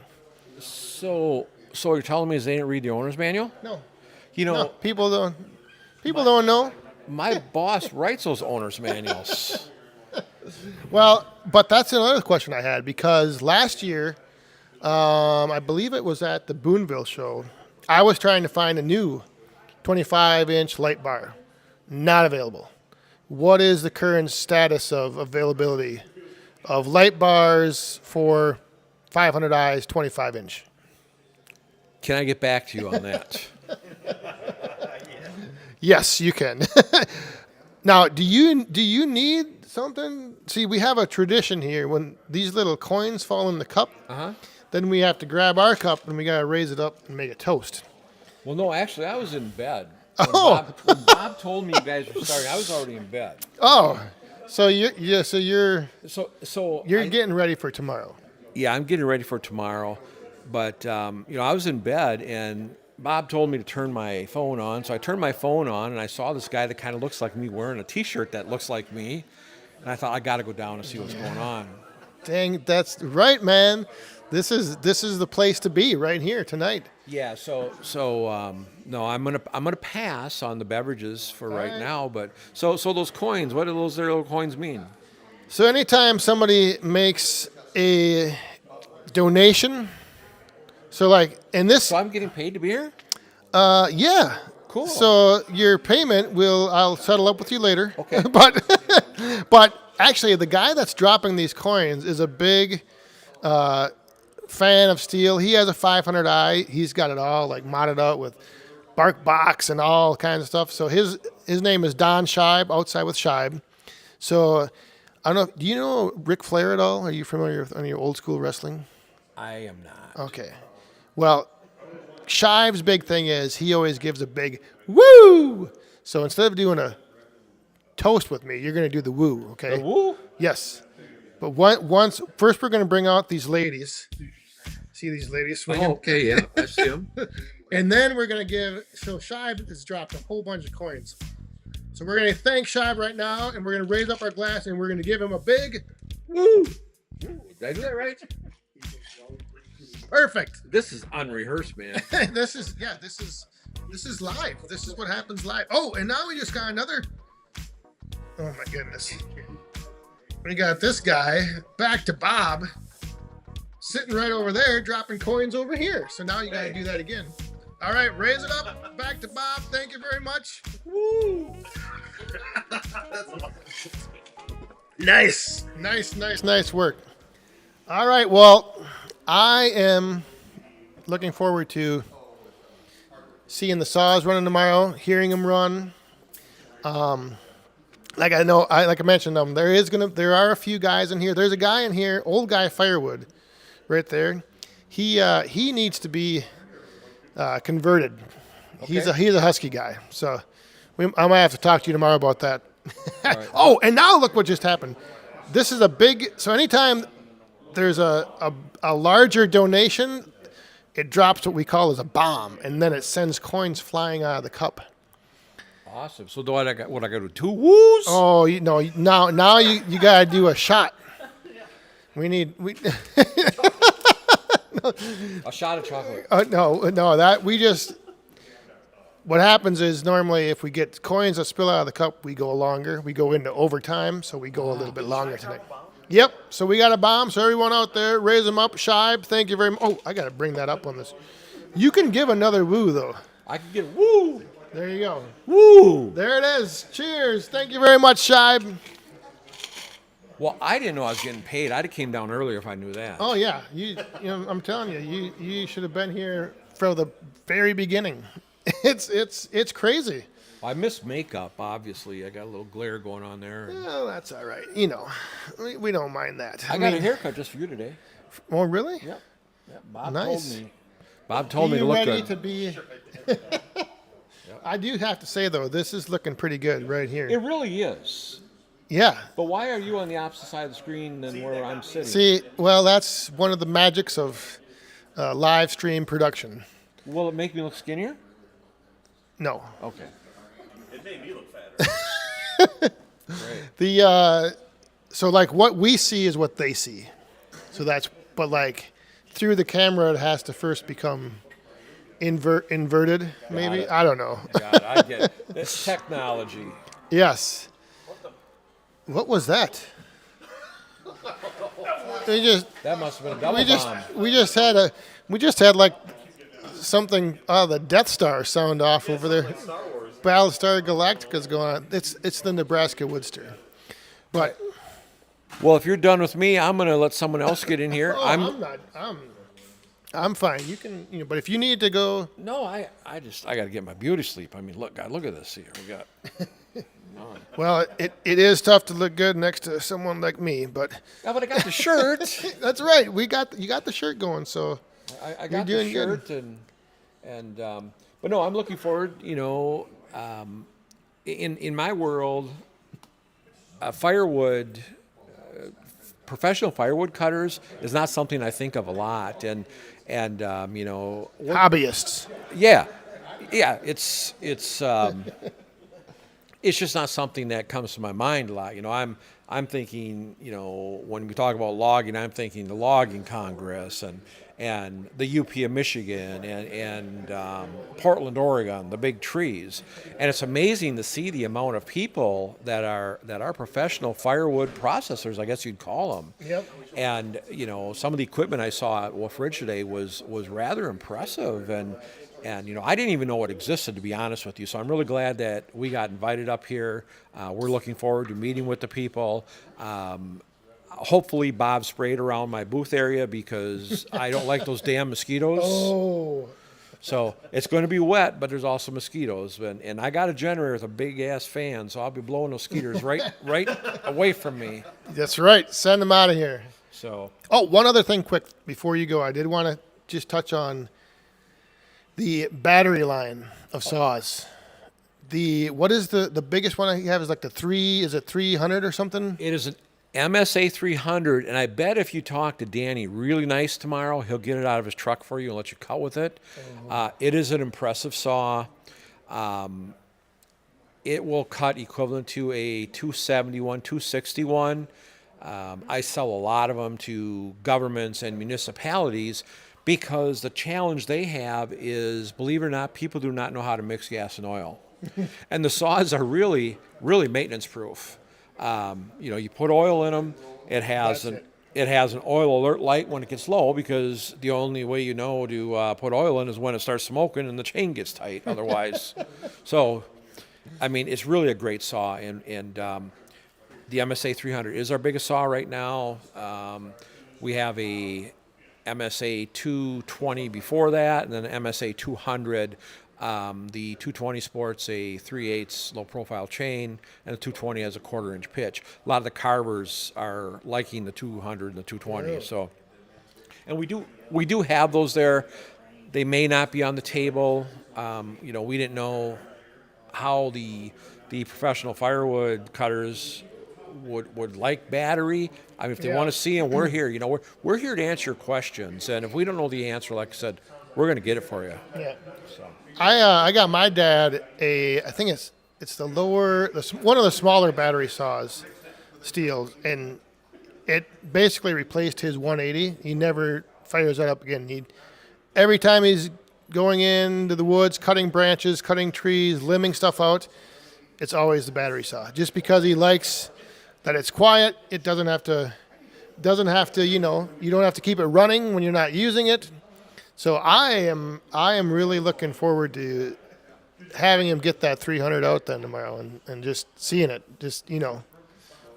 so you're telling me is they didn't read the owner's manual? no, No, people don't know. my boss writes those owner's manuals. Well, but that's another question I had because last year, I believe it was at the Boonville show, I was trying to find a new 25-inch light bar. Not available. What is the current status of availability of light bars for 500Is 25-inch? Can I get back to you on that? Yes, you can. Now, do you need something? See, we have a tradition here. When these little coins fall in the cup, then we have to grab our cup and we got to raise it up and make a toast. Well, no, actually, I was in bed. Oh. When Bob told me you guys were starting, I was already in bed. Oh, so you're getting ready for tomorrow. Yeah, I'm getting ready for tomorrow. But, I was in bed, and Bob told me to turn my phone on. So I turned my phone on, and I saw this guy that kind of looks like me wearing a T-shirt that looks like me. And I thought, I got to go down and see what's going on. Dang, that's right, man. This is the place to be right here tonight. Yeah, no, I'm gonna pass on the beverages for right now. But so those coins, what do those little coins mean? So anytime somebody makes a donation, so like in this, So I'm getting paid to be here? yeah, Cool. So your payment I'll settle up with you later. Okay. but actually, the guy that's dropping these coins is a big fan of steel. He has a 500i. He's got it all like modded out with bark box and all kinds of stuff. So his name is Don Scheib, outside with Scheib. So I don't know. Do you know Ric Flair at all? Are you familiar with any old school wrestling? I am not. Okay. Well, Scheib's big thing is he always gives a big woo. So instead of doing a toast with me, you're going to do the woo. Okay. The woo? Yes. But first we're going to bring out these ladies. See these ladies swinging? Oh, okay, yeah, I see them. And then we're going to so Scheib has dropped a whole bunch of coins. So we're going to thank Scheib right now, and we're going to raise up our glass, and we're going to give him a big woo. Did I do that right? Perfect. This is unrehearsed, man. This is live. This is what happens live. Oh, and now we just got another. Oh my goodness. We got this guy back to Bob, sitting right over there, dropping coins over here. So now you got to do that again. All right, raise it up. Back to Bob. Thank you very much. Woo! Nice work. All right, well, I am looking forward to seeing the saws running tomorrow, hearing them run. Like I mentioned, there are a few guys in here. There's a guy in here, old guy Firewood, right there. He needs to be converted. Okay. He's a husky guy, so I might have to talk to you tomorrow about that. Right. Oh, and now look what just happened. This is a big. So anytime there's a larger donation, it drops what we call as a bomb, and then it sends coins flying out of the cup. Awesome. So what I got to do? 2 woos? Oh, now you gotta do a shot. We A shot of chocolate. no, that we just what happens is normally if we get coins that spill out of the cup, we go longer. We go into overtime, so we go a little bit longer tonight. Yep. So we got a bomb. So everyone out there, raise them up. Shibe, thank you very much. Oh, I got to bring that up on this. You can give another woo, though. I can get woo. There you go. Woo. There it is. Cheers. Thank you very much, Shibe. Well, I didn't know I was getting paid. I'd have came down earlier if I knew that. Oh, yeah. You know, I'm telling you, you should have been here from the very beginning. It's crazy. I missed makeup, obviously. I got a little glare going on there. Well, that's all right. You know, we don't mind that. I got a haircut just for you today. Oh, really? Yep. Bob Nice. told me. Bob told me to look ready good. to be? I do have to say, though, this is looking pretty good right here. It really is. Yeah. But why are you on the opposite side of the screen than where I'm sitting? See, well, that's one of the magics of live stream production. Will it make me look skinnier? No. Okay. It made me look fat. The so like what we see is what they see. So that's but like through the camera it has to first become inverted maybe. it. I don't know. God, I get it. It's technology. Yes. What was that? That must have been a double bomb. We just had like something the Death Star sound off over there. Battlestar Galactica's going on. It's the Nebraska Woodster. But Well, if you're done with me, I'm going to let someone else get in here. I'm not. I'm fine. You can, but if you need to go, No, I got to get my beauty sleep. I mean, look, God, look at this here. We got. well, it is tough to look good next to someone like me, but Yeah, but I got the shirt. that's right. You got the shirt going, so I got the doing shirt but no, I'm looking forward. In my world, firewood, professional firewood cutters is not something I think of a lot, and hobbyists. yeah, it's just not something that comes to my mind a lot. I'm thinking, when we talk about logging, I'm thinking the logging Congress and the UP of Michigan and Portland, Oregon, the big trees. And it's amazing to see the amount of people that are professional firewood processors, I guess you'd call them. Yep. And some of the equipment I saw at Wolf Ridge today was rather impressive, and I didn't even know it existed, to be honest with you. So I'm really glad that we got invited up here. We're looking forward to meeting with the people. Hopefully Bob sprayed around my booth area because I don't like those damn mosquitoes. Oh, So it's going to be wet, but there's also mosquitoes. And I got a generator with a big-ass fan, so I'll be blowing those mosquitoes right away from me. that's right. Send them out of here. So Oh, one other thing quick before you go. I did want to just touch on the battery line of saws. What is the biggest one you have is like the 300 or something? it is an MSA 300, and I bet if you talk to Danny really nice tomorrow, he'll get it out of his truck for you and let you cut with it. It is an impressive saw. It will cut equivalent to a 271, 261. I sell a lot of them to governments and municipalities because the challenge they have is, believe it or not, people do not know how to mix gas and oil. And the saws are really, really maintenance proof. You put oil in them. It has an oil alert light when it gets low, because the only way you know to put oil in is when it starts smoking and the chain gets tight. Otherwise, so I mean, it's really a great saw, and the MSA 300 is our biggest saw right now. We have a MSA 220 before that, and then MSA 200. The 220 sports a 3/8 low profile chain, and the 220 has a 1/4 inch pitch. A lot of the carvers are liking the 200 and the 220. Really? So, and we do have those there. They may not be on the table. We didn't know how the professional firewood cutters would like battery. I mean, if they want to see them, we're here. We're here to answer your questions, and if we don't know the answer, like I said, we're going to get it for you. Yeah. I got my dad I think it's one of the smaller battery saws, steel, and it basically replaced his 180. He never fires that up again. Every time he's going into the woods, cutting branches, cutting trees, limbing stuff out, it's always the battery saw. Just because he likes that it's quiet, it doesn't have to, you don't have to keep it running when you're not using it. So I am really looking forward to having him get that 300 out then tomorrow and just seeing it, just,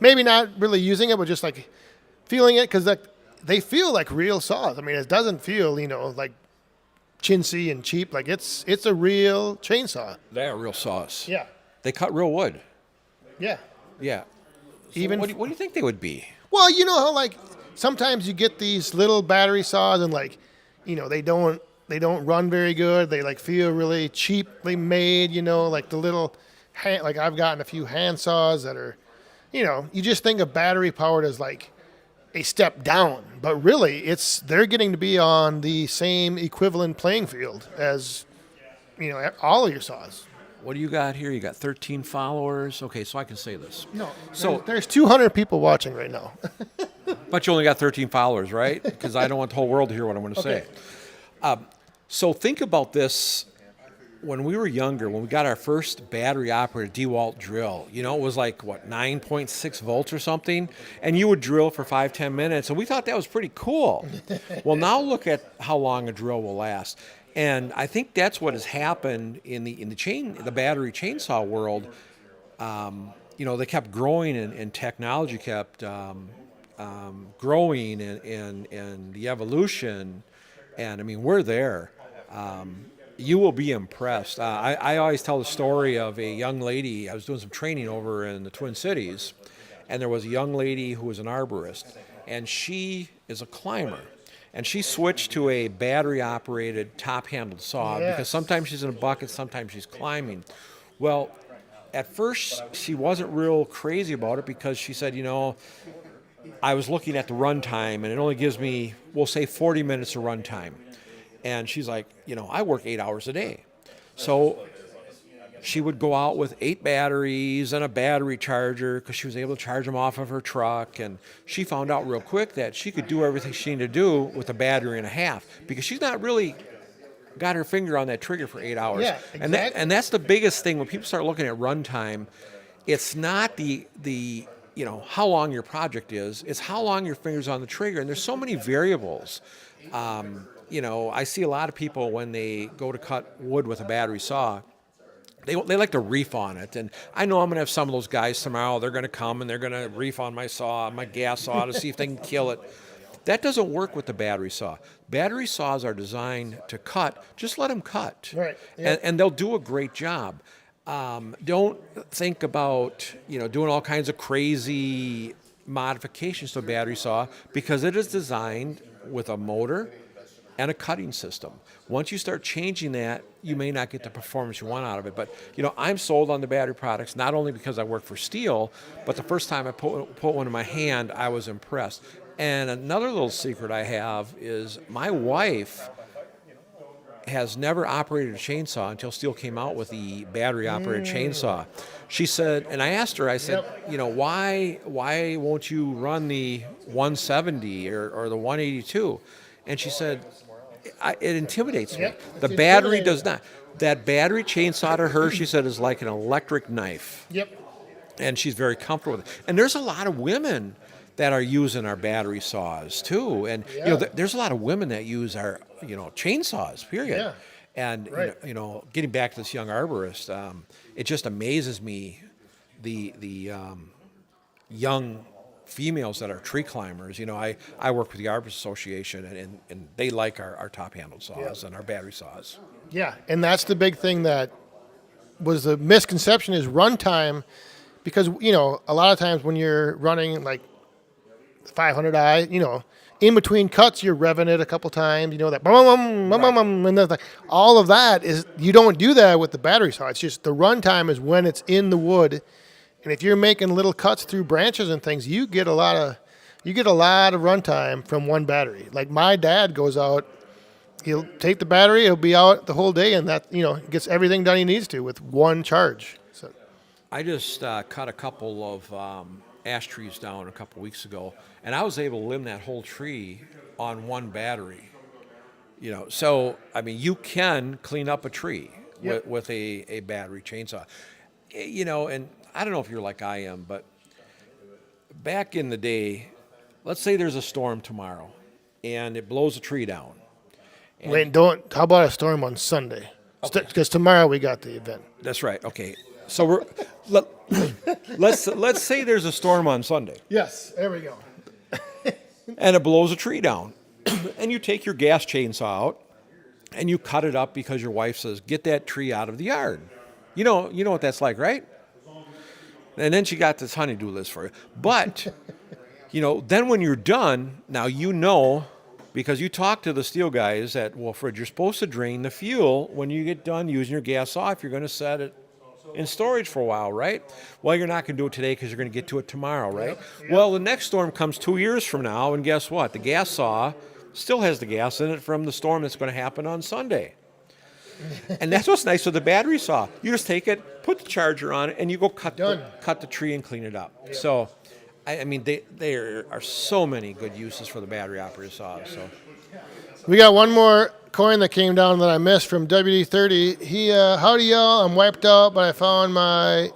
maybe not really using it, but just like feeling it, because they feel like real saws. I mean, it doesn't feel, like chintzy and cheap. Like it's a real chainsaw. They are real saws. Yeah. They cut real wood. Yeah. Yeah. So Even what do you think they would be? Well, you know how like sometimes you get these little battery saws and like, they don't run very good. They like feel really cheaply made, like the little hand, like I've gotten a few hand saws that are, you just think of battery powered as like a step down, but really they're getting to be on the same equivalent playing field as, all of your saws. What do you got here? You got 13 followers. Okay, so I can say this. No, So- there's 200 people watching right now. But you only got 13 followers, right? Because I don't want the whole world to hear what I'm going to Okay. say. So think about this. When we were younger, when we got our first battery-operated DeWalt drill, it was like, 9.6 volts or something? And you would drill for 5-10 minutes, and we thought that was pretty cool. Well, now look at how long a drill will last. And I think that's what has happened in the battery chainsaw world. They kept growing and technology kept growing and the evolution. And I mean, we're there. You will be impressed. I always tell the story of a young lady. I was doing some training over in the Twin Cities, and there was a young lady who was an arborist, and she is a climber. And she switched to a battery-operated top-handled saw because sometimes she's in a bucket, sometimes she's climbing. Well, at first she wasn't real crazy about it because she said, I was looking at the run time, and it only gives me, we'll say, 40 minutes of run time. And she's like, I work 8 hours a day. So she would go out with 8 batteries and a battery charger because she was able to charge them off of her truck. And she found out real quick that she could do everything she needed to do with a battery and a half because she's not really got her finger on that trigger for 8 hours. Yeah, exactly. And that's the biggest thing when people start looking at runtime. It's not the how long your project is. It's how long your finger's on the trigger. And there's so many variables. I see a lot of people when they go to cut wood with a battery saw, they like to reef on it. And I know I'm going to have some of those guys tomorrow. They're going to come and they're going to reef on my saw, my gas saw, to see if they can kill it. That doesn't work with the battery saw. Battery saws are designed to cut. Just let them cut. Right. Yeah. And they'll do a great job. Don't think about, doing all kinds of crazy modifications to a battery saw because it is designed with a motor and a cutting system. Once you start changing that, you may not get the performance you want out of it. But, I'm sold on the battery products, not only because I work for steel, but the first time I put one in my hand, I was impressed. And another little secret I have is my wife has never operated a chainsaw until Steel came out with the battery-operated chainsaw. She said, and I asked her, I said, why won't you run the 170 or the 182? And she said, it intimidates me. Yep, The it's battery intimidating. does not. That battery chainsaw to her, she said, is like an electric knife. Yep. And she's very comfortable with it. And there's a lot of women that are using our battery saws too. And there's a lot of women that use our chainsaws. Period. Yeah. And Right. getting back to this young arborist, it just amazes me the young females that are tree climbers. I work with the Arborist Association, and they like our top-handled saws and our battery saws. Yeah, and that's the big thing that was the misconception is runtime, because a lot of times when you're running like 500i, in between cuts you're revving it a couple times, that bum, bum, bum, bum, and then all of that is, you don't do that with the battery saw. It's just the runtime is when it's in the wood, and if you're making little cuts through branches and things, you get a lot of runtime from one battery. Like my dad goes out. He'll take the battery. He'll be out the whole day, and that gets everything done he needs to with one charge. So, I just cut a couple of ash trees down a couple weeks ago, and I was able to limb that whole tree on one battery. So I mean, you can clean up a tree Yep. with a battery chainsaw. And I don't know if you're like I am, but back in the day, let's say there's a storm tomorrow, and it blows a tree down. Wait, don't. How about a storm on Sunday? Because tomorrow we got the event. That's right. Okay, so let's say there's a storm on Sunday, Yes, there we go. and it blows a tree down, and you take your gas chainsaw out, and you cut it up because your wife says, "Get that tree out of the yard." You know what that's like, right? And then she got this honey-do list for you. But, then when you're done, now because you talk to the steel guys at Wolfridge, you're supposed to drain the fuel when you get done using your gas saw if you're going to set it in storage for a while, right? Well, you're not going to do it today because you're going to get to it tomorrow, right? Yep. Well, the next storm comes 2 years from now, and guess what? The gas saw still has the gas in it from the storm that's going to happen on Sunday. And that's what's nice with the battery saw. You just take it, put the charger on it, and you go cut the tree and clean it up. Yeah. So, I mean, there are so many good uses for the battery operated saw. So, We got one more coin that came down that I missed from WD-30. He, howdy y'all, I'm wiped out, but I found my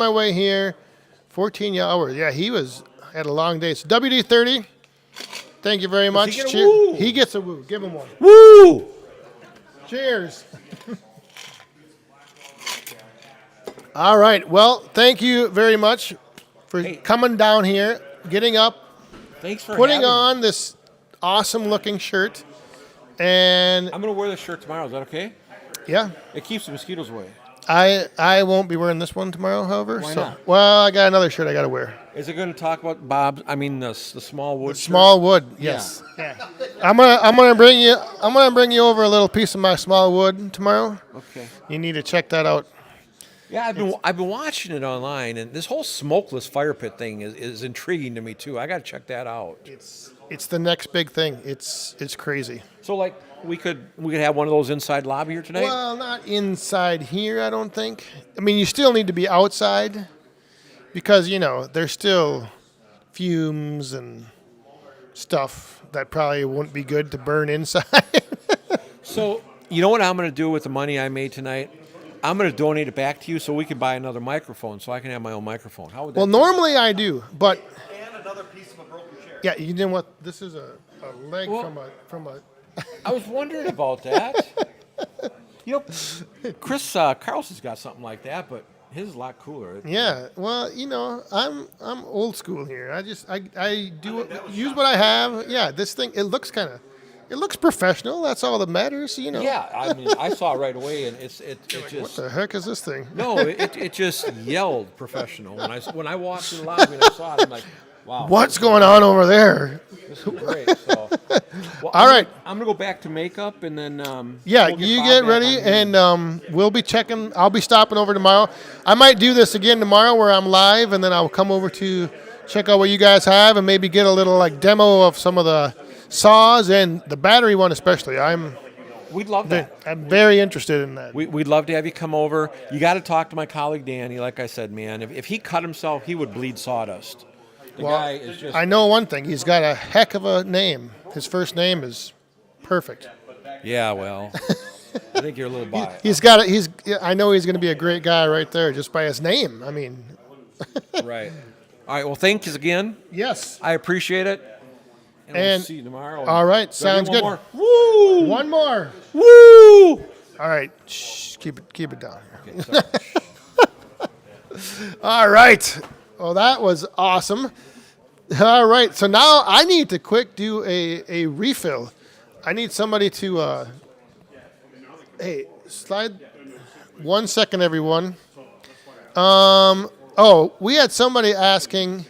way here. 14 hours. Yeah, had a long day. So WD-30, thank you very much. Does he get a woo? He gets a woo. Give him one. woo! Cheers. All right. Well, thank you very much for coming down here, getting up, Thanks for putting having on me. this awesome-looking shirt. And, I'm going to wear this shirt tomorrow. Is that okay? yeah, It keeps the mosquitoes away. I won't be wearing this one tomorrow, however. Why not? Well, I got another shirt I got to wear. Is it going to talk about the small wood? Small wood, yes. Yeah. I'm gonna bring you over a little piece of my small wood tomorrow. Okay. You need to check that out. Yeah, I've been watching it online, and this whole smokeless fire pit thing is intriguing to me too. I got to check that out. It's the next big thing. It's crazy. So like we could have one of those inside lobby here tonight. Well, not inside here, I don't think. I mean, you still need to be outside because there's still fumes and stuff that probably wouldn't be good to burn inside. So you know what I'm going to do with the money I made tonight? I'm going to donate it back to you so we can buy another microphone so I can have my own microphone. How would that Well, be? Normally I do, but And another piece of a broken chair. yeah, you know what? This is a leg Well- from a. I was wondering about that. Chris Carlson's got something like that, but his is a lot cooler. Yeah, well, I'm old school here. I use what I have. Yeah, this thing it looks professional. That's all that matters. Yeah, I mean, I saw it right away, and it What just the heck is this thing? no, it just yelled professional when I walked in the lobby and I saw it. I'm like, wow, What's going on over there? this is great. So, All right. I'm gonna go back to makeup and then Yeah, we'll you Bob get back ready, on here. and we'll be checking. I'll be stopping over tomorrow. I might do this again tomorrow where I'm live, and then I'll come over to check out what you guys have and maybe get a little demo of some of the saws and the battery one especially. We'd love that. I'm very interested in that. We'd love to have you come over. You got to talk to my colleague Danny. Like I said, man, if he cut himself, he would bleed sawdust. The guy is just. I know one thing. He's got a heck of a name. His first name is perfect. Yeah, well, I think you're a little biased. I know he's going to be a great guy right there just by his name. I mean, Right. All right. Well, thank you again. yes. I appreciate it. And we'll And- see you tomorrow. All right, Do I get sounds one good. more? Woo! One more. Woo! All right. Shh, keep it down. Okay, sorry. All right. Well, that was awesome. All right. So now I need to quick do a refill. I need somebody to, hey, slide 1 second, everyone. We had somebody asking.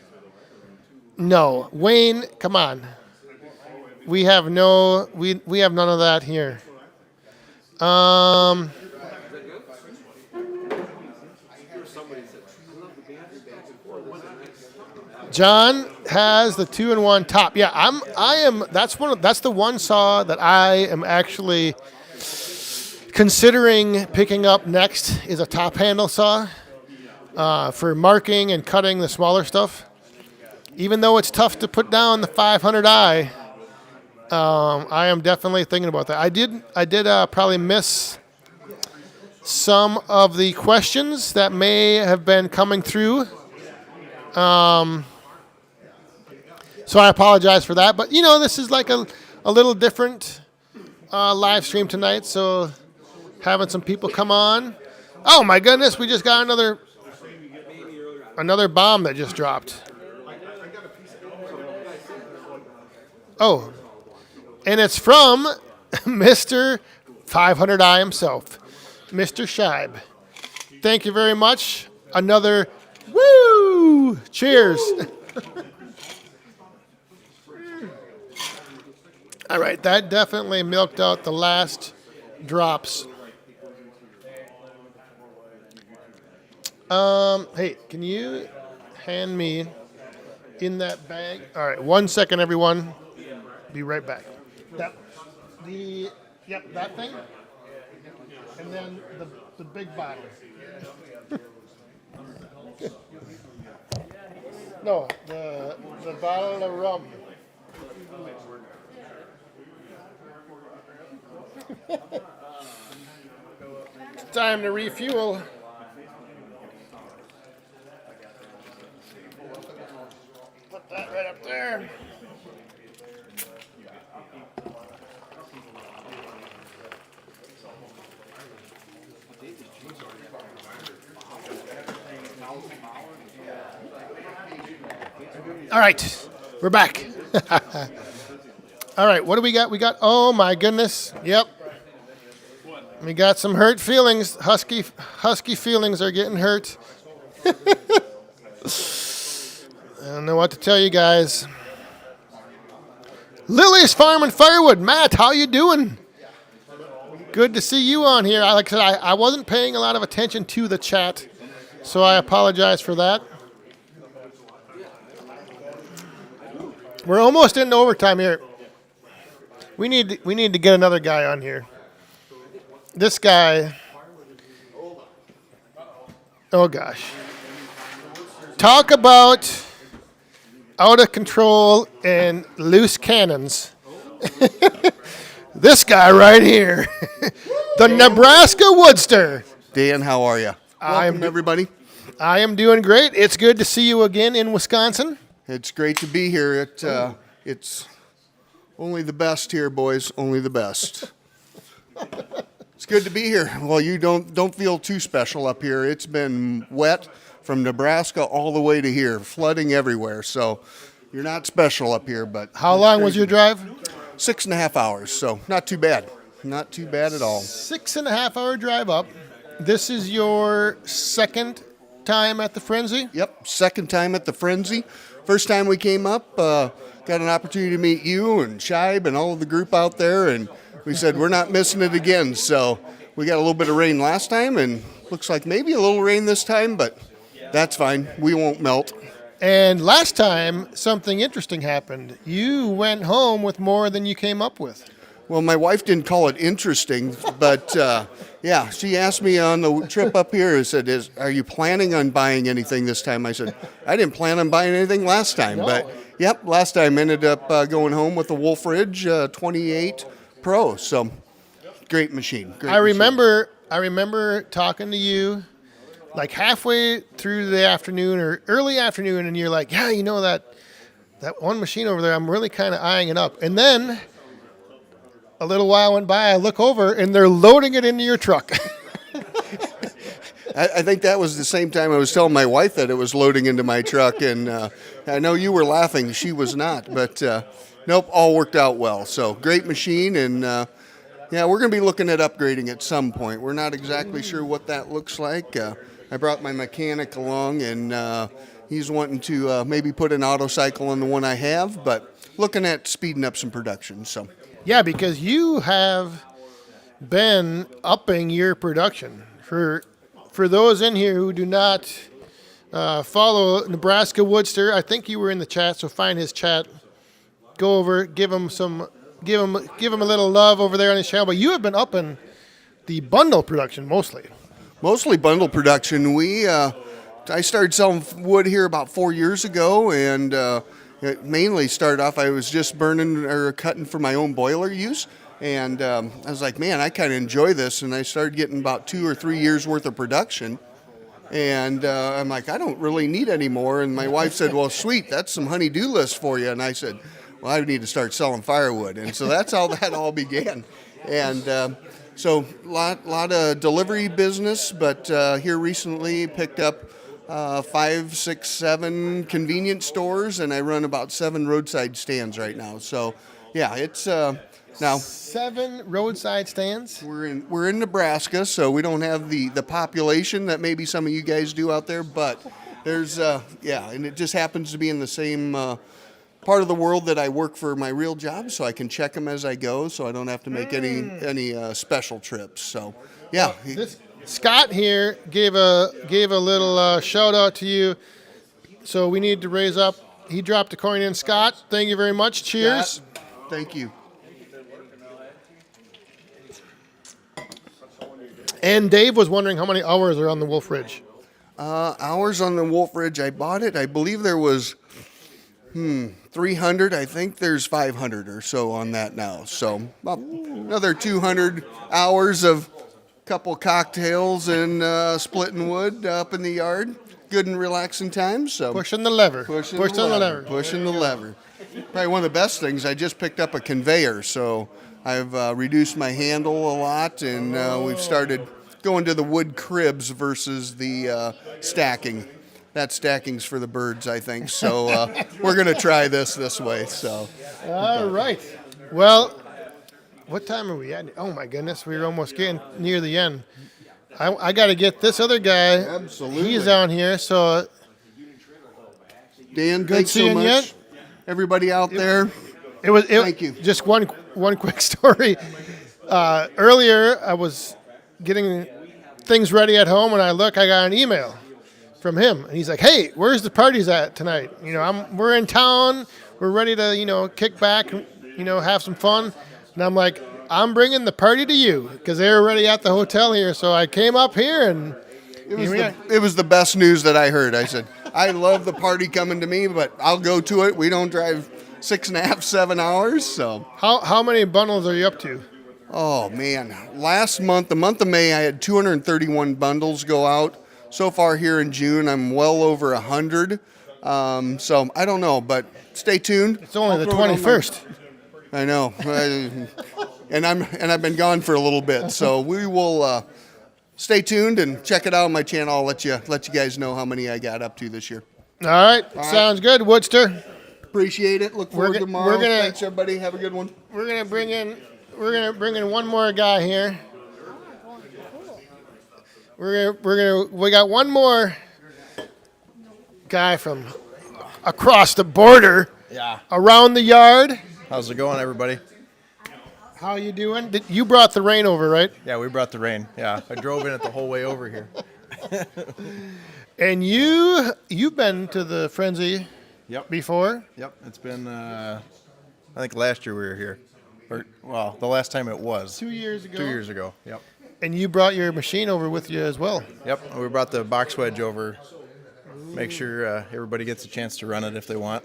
No, Wayne, come on. We have none of that here. John has the 2-in-1 top. Yeah, that's the one saw that I am actually considering picking up next is a top handle saw for marking and cutting the smaller stuff. Even though it's tough to put down the 500i, I am definitely thinking about that. I did probably miss some of the questions that may have been coming through. So I apologize for that. But, this is like a little different live stream tonight. So having some people come on. Oh, my goodness. We just got another bomb that just dropped. Oh, and it's from Mr. 500i himself, Mr. Scheib. Thank you very much. Another woo! Cheers. All right, that definitely milked out the last drops. Hey, can you hand me in that bag? All right, 1 second, everyone. Be right back. That thing, and then the big bottle. No, the bottle of rum. It's time to refuel. Put that right up there. All right, we're back. All right, what do we got? We got, oh my goodness, yep. We got some hurt feelings. Husky feelings are getting hurt. I don't know what to tell you guys. Lily's Farm and Firewood. Matt, how you doing? Good to see you on here. Like I said, I wasn't paying a lot of attention to the chat, so I apologize for that. We're almost into overtime here. We need to get another guy on here. This guy. Oh gosh. Talk about out of control and loose cannons. This guy right here. The Nebraska Woodster. Dan, how are you? Welcome, everybody. I am doing great. It's good to see you again in Wisconsin. It's great to be here. It's only the best here, boys. Only the best. It's good to be here. Well, you don't feel too special up here. It's been wet from Nebraska all the way to here, flooding everywhere. So you're not special up here. But how long was your drive? 6.5 hours. So not too bad. Not too bad at all. 6.5 hour drive up. This is your second time at the Frenzy? Yep, second time at the Frenzy. First time we came up, got an opportunity to meet you and Scheib and all of the group out there, and we said we're not missing it again. So we got a little bit of rain last time, and looks like maybe a little rain this time, but that's fine. We won't melt. And last time, something interesting happened. You went home with more than you came up with. Well, my wife didn't call it interesting, but yeah, she asked me on the trip up here, said, are you planning on buying anything this time? I said, I didn't plan on buying anything last time, but yep, last time ended up going home with the Wolf Ridge 28 Pro, so great machine. I remember talking to you like halfway through the afternoon or early afternoon, and you're like, yeah, that one machine over there, I'm really kind of eyeing it up. And then a little while went by, I look over, and they're loading it into your truck. I think that was the same time I was telling my wife that it was loading into my truck, and I know you were laughing. She was not, but nope, all worked out well. So great machine, and yeah, we're going to be looking at upgrading at some point. We're not exactly sure what that looks like. I brought my mechanic along, and he's wanting to maybe put an auto cycle on the one I have, but looking at speeding up some production. So. Yeah, because you have been upping your production. For those in here who do not follow Nebraska Woodster, I think you were in the chat, so find his chat. Go over, give him a little love over there on his channel. But you have been upping the bundle production mostly. Mostly bundle production. I started selling wood here about 4 years ago, and it mainly started off, I was just burning or cutting for my own boiler use. And I was like, man, I kind of enjoy this. And I started getting about 2 or 3 years worth of production. And I'm like, I don't really need any more. And my wife said, well, sweet, that's some honey-do list for you. And I said, well, I need to start selling firewood. And so that's how that all began. And so lot of delivery business, but here recently picked up 5, 6, 7 convenience stores, and I run about 7 roadside stands right now. So, yeah, it's now 7 roadside stands. we're in Nebraska, so we don't have the population that maybe some of you guys do out there, but there's and it just happens to be in the same part of the world that I work for my real job, so I can check them as I go, so I don't have to make any special trips. So, yeah. Scott here gave a little shout out to you, so we need to raise up. He dropped a coin in. Scott, thank you very much. Cheers. Thank you. And Dave was wondering how many hours are on the Wolf Ridge. Hours on the Wolf Ridge, I bought it. I believe there was 300. I think there's 500 or so on that now. So about another 200 hours of couple cocktails and splitting wood up in the yard. Good and relaxing times. So Pushing the lever. Pushing the lever. Probably one of the best things, I just picked up a conveyor, so I've reduced my handle a lot, and we've started going to the wood cribs versus the stacking. That stacking's for the birds, I think. So we're going to try this way. So. All right. Well, what time are we at? Oh, my goodness. We're almost getting near the end. I got to get this other guy. Absolutely. He's on here, so. Dan, Good thanks so seeing much. you. Everybody out there, Thank you. Just one quick story. Earlier, I was getting things ready at home, and I got an email from him, and he's like, "Hey, where's the parties at tonight? We're in town. We're ready to, kick back, have some fun." And I'm like, "I'm bringing the party to you," because they were already at the hotel here. So I came up here, and it was the best news that I heard. I said, I love the party coming to me, but I'll go to it. We don't drive 6.5, 7 hours. So how many bundles are you up to? Oh man, last month, the month of May, I had 231 bundles go out. So far here in June, I'm well over 100. So I don't know, but stay tuned. It's only the 21st. I know, and I've been gone for a little bit. So we will stay tuned and check it out on my channel. I'll let you guys know how many I got up to this year. All right, sounds good, Woodster. Appreciate it. Look forward to tomorrow. Thanks, everybody. Have a good one. We're gonna bring in one more guy here. We got one more guy from across the border. Yeah. Around the yard. How's it going, everybody? How you doing? You brought the rain over, right? Yeah, we brought the rain. Yeah, I drove in it the whole way over here. And you've been to the Frenzy before? Yep. It's been, I think last year we were here. The last time it was. 2 years ago. 2 years ago, yep. And you brought your machine over with you as well. Yep, we brought the box wedge over. Make sure everybody gets a chance to run it if they want.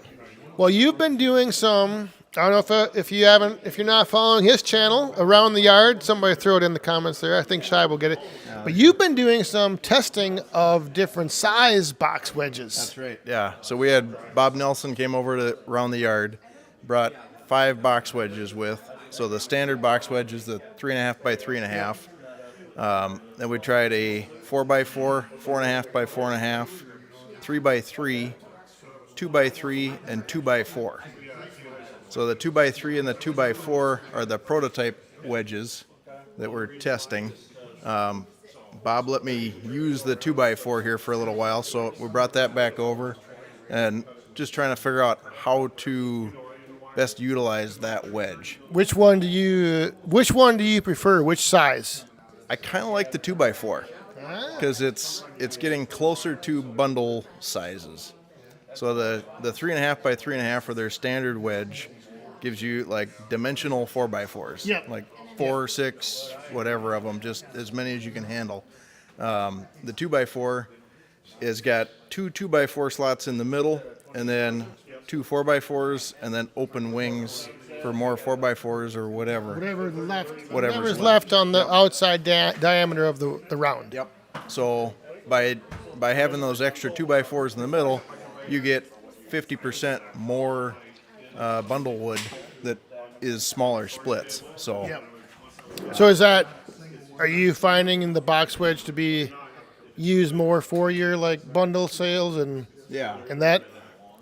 Well, you've been doing some. I don't know if you're not following his channel, Around the Yard. Somebody throw it in the comments there. I think Shai will get it. But you've been doing some testing of different size box wedges. That's right. Yeah. So we had Bob Nelson came over to Around the Yard, brought 5 box wedges with. So the standard box wedge is the 3.5 by 3.5. Then we tried a 4x4, 4.5 by 4.5, 3x3, 2x3, and 2x4. So the 2x3 and the 2x4 are the prototype wedges that we're testing. Bob let me use the 2x4 here for a little while, so we brought that back over and just trying to figure out how to best utilize that wedge. Which one do you prefer? Which size? I kind of like the 2x4 because it's getting closer to bundle sizes. So the 3.5 by 3.5 or their standard wedge gives you like dimensional 4x4s. Yeah. Like 4, 6, whatever of them, just as many as you can handle. The 2x4 has got 2 2x4 slots in the middle and then 2 4x4s and then open wings for more 4x4s or whatever. Whatever's left on the outside diameter of the round. Yep. So by having those extra 2x4s in the middle, you get 50% more bundle wood that is smaller splits. So Yep. So are you finding in the box wedge to be used more for your like bundle sales and that?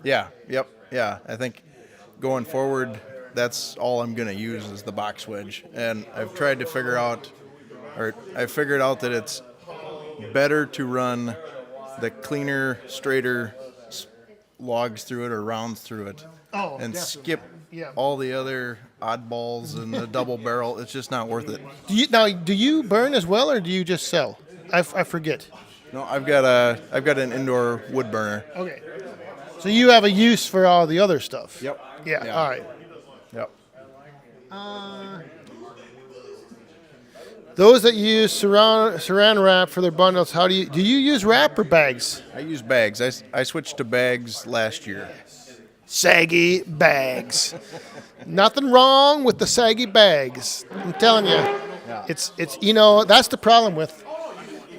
yeah, yep, yeah. I think going forward, that's all I'm gonna use is the box wedge, and I've tried to figured out that it's better to run the cleaner, straighter logs through it or rounds through it, and definitely. skip Yeah. all the other oddballs and the double barrel. It's just not worth it. Do you burn as well, or do you just sell? I forget. No, I've got an indoor wood burner. Okay. So you have a use for all the other stuff. Yep. Yeah. Yeah. All right. Yep. Those that use saran wrap for their bundles, do you use wrap or bags? I use bags. I switched to bags last year. Saggy bags. Nothing wrong with the saggy bags. I'm telling you, it's that's the problem with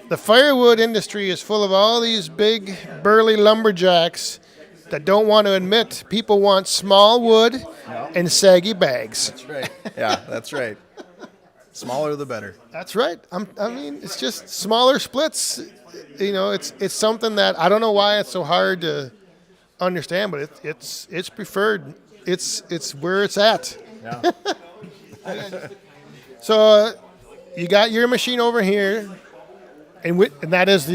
the firewood industry is full of all these big burly lumberjacks that don't want to admit people want small wood and saggy bags. That's right. Yeah, that's right. Smaller the better. That's right. I mean, it's just smaller splits. It's something that I don't know why it's so hard to understand, but it's preferred. It's where it's at. Yeah. So you got your machine over here, and that is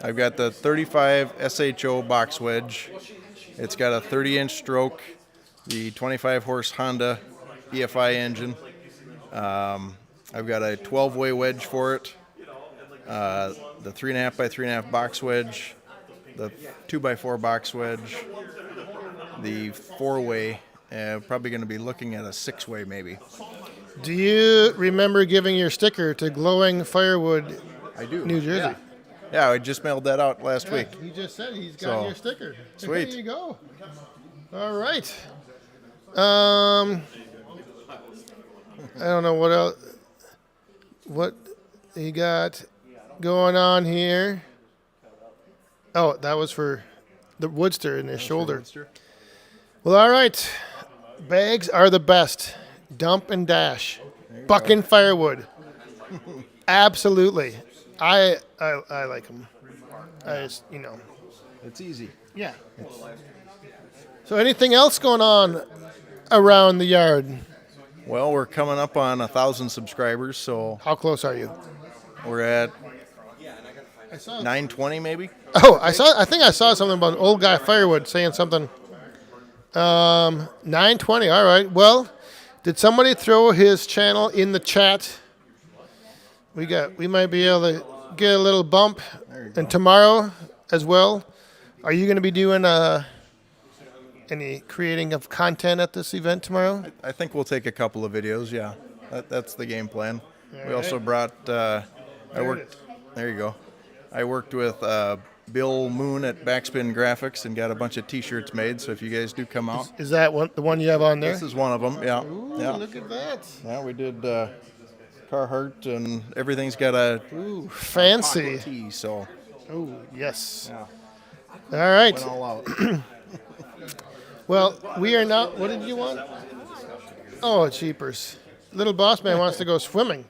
I've got the 35 SHO box wedge. It's got a 30-inch stroke, the 25-horse Honda EFI engine. I've got a 12-way wedge for it, the 3.5 by 3.5 box wedge, the 2x4 box wedge, the 4-way. Probably going to be looking at a 6-way maybe. Do you remember giving your sticker to Glowing Firewood, I do. New Jersey? Yeah, I just mailed that out last week. He just said he's got So, your sticker. sweet. There you go. All right. I don't know what else. What you got going on here? Oh, that was for the Woodster in his shoulder. Well, all right. Bags are the best. Dump and dash. Bucking firewood. Absolutely. I like them. I just, It's easy. Yeah. So anything else going on around the yard? Well, we're coming up on 1,000 subscribers, so How close are you? we're at I saw. 920 maybe. Oh, I think I saw something about old guy firewood saying something. 920. All right. Well, did somebody throw his channel in the chat? We might be able to get a little bump, and tomorrow as well. Are you going to be doing any creating of content at this event tomorrow? I think we'll take a couple of videos. Yeah, that's the game plan. All We also brought. I worked. There you go. I worked with Bill Moon at Backspin Graphics and got a bunch of T-shirts made. So if you guys do come out, Is that the one you have on there? this is one of them. Yeah. Ooh, Yeah. look at that. Yeah, we did Carhartt, and everything's got a Ooh, fancy. T. So Oh, yes. yeah, All right. went all out. Well, we are not. What did you want? Oh, cheapers. Little boss man wants to go swimming.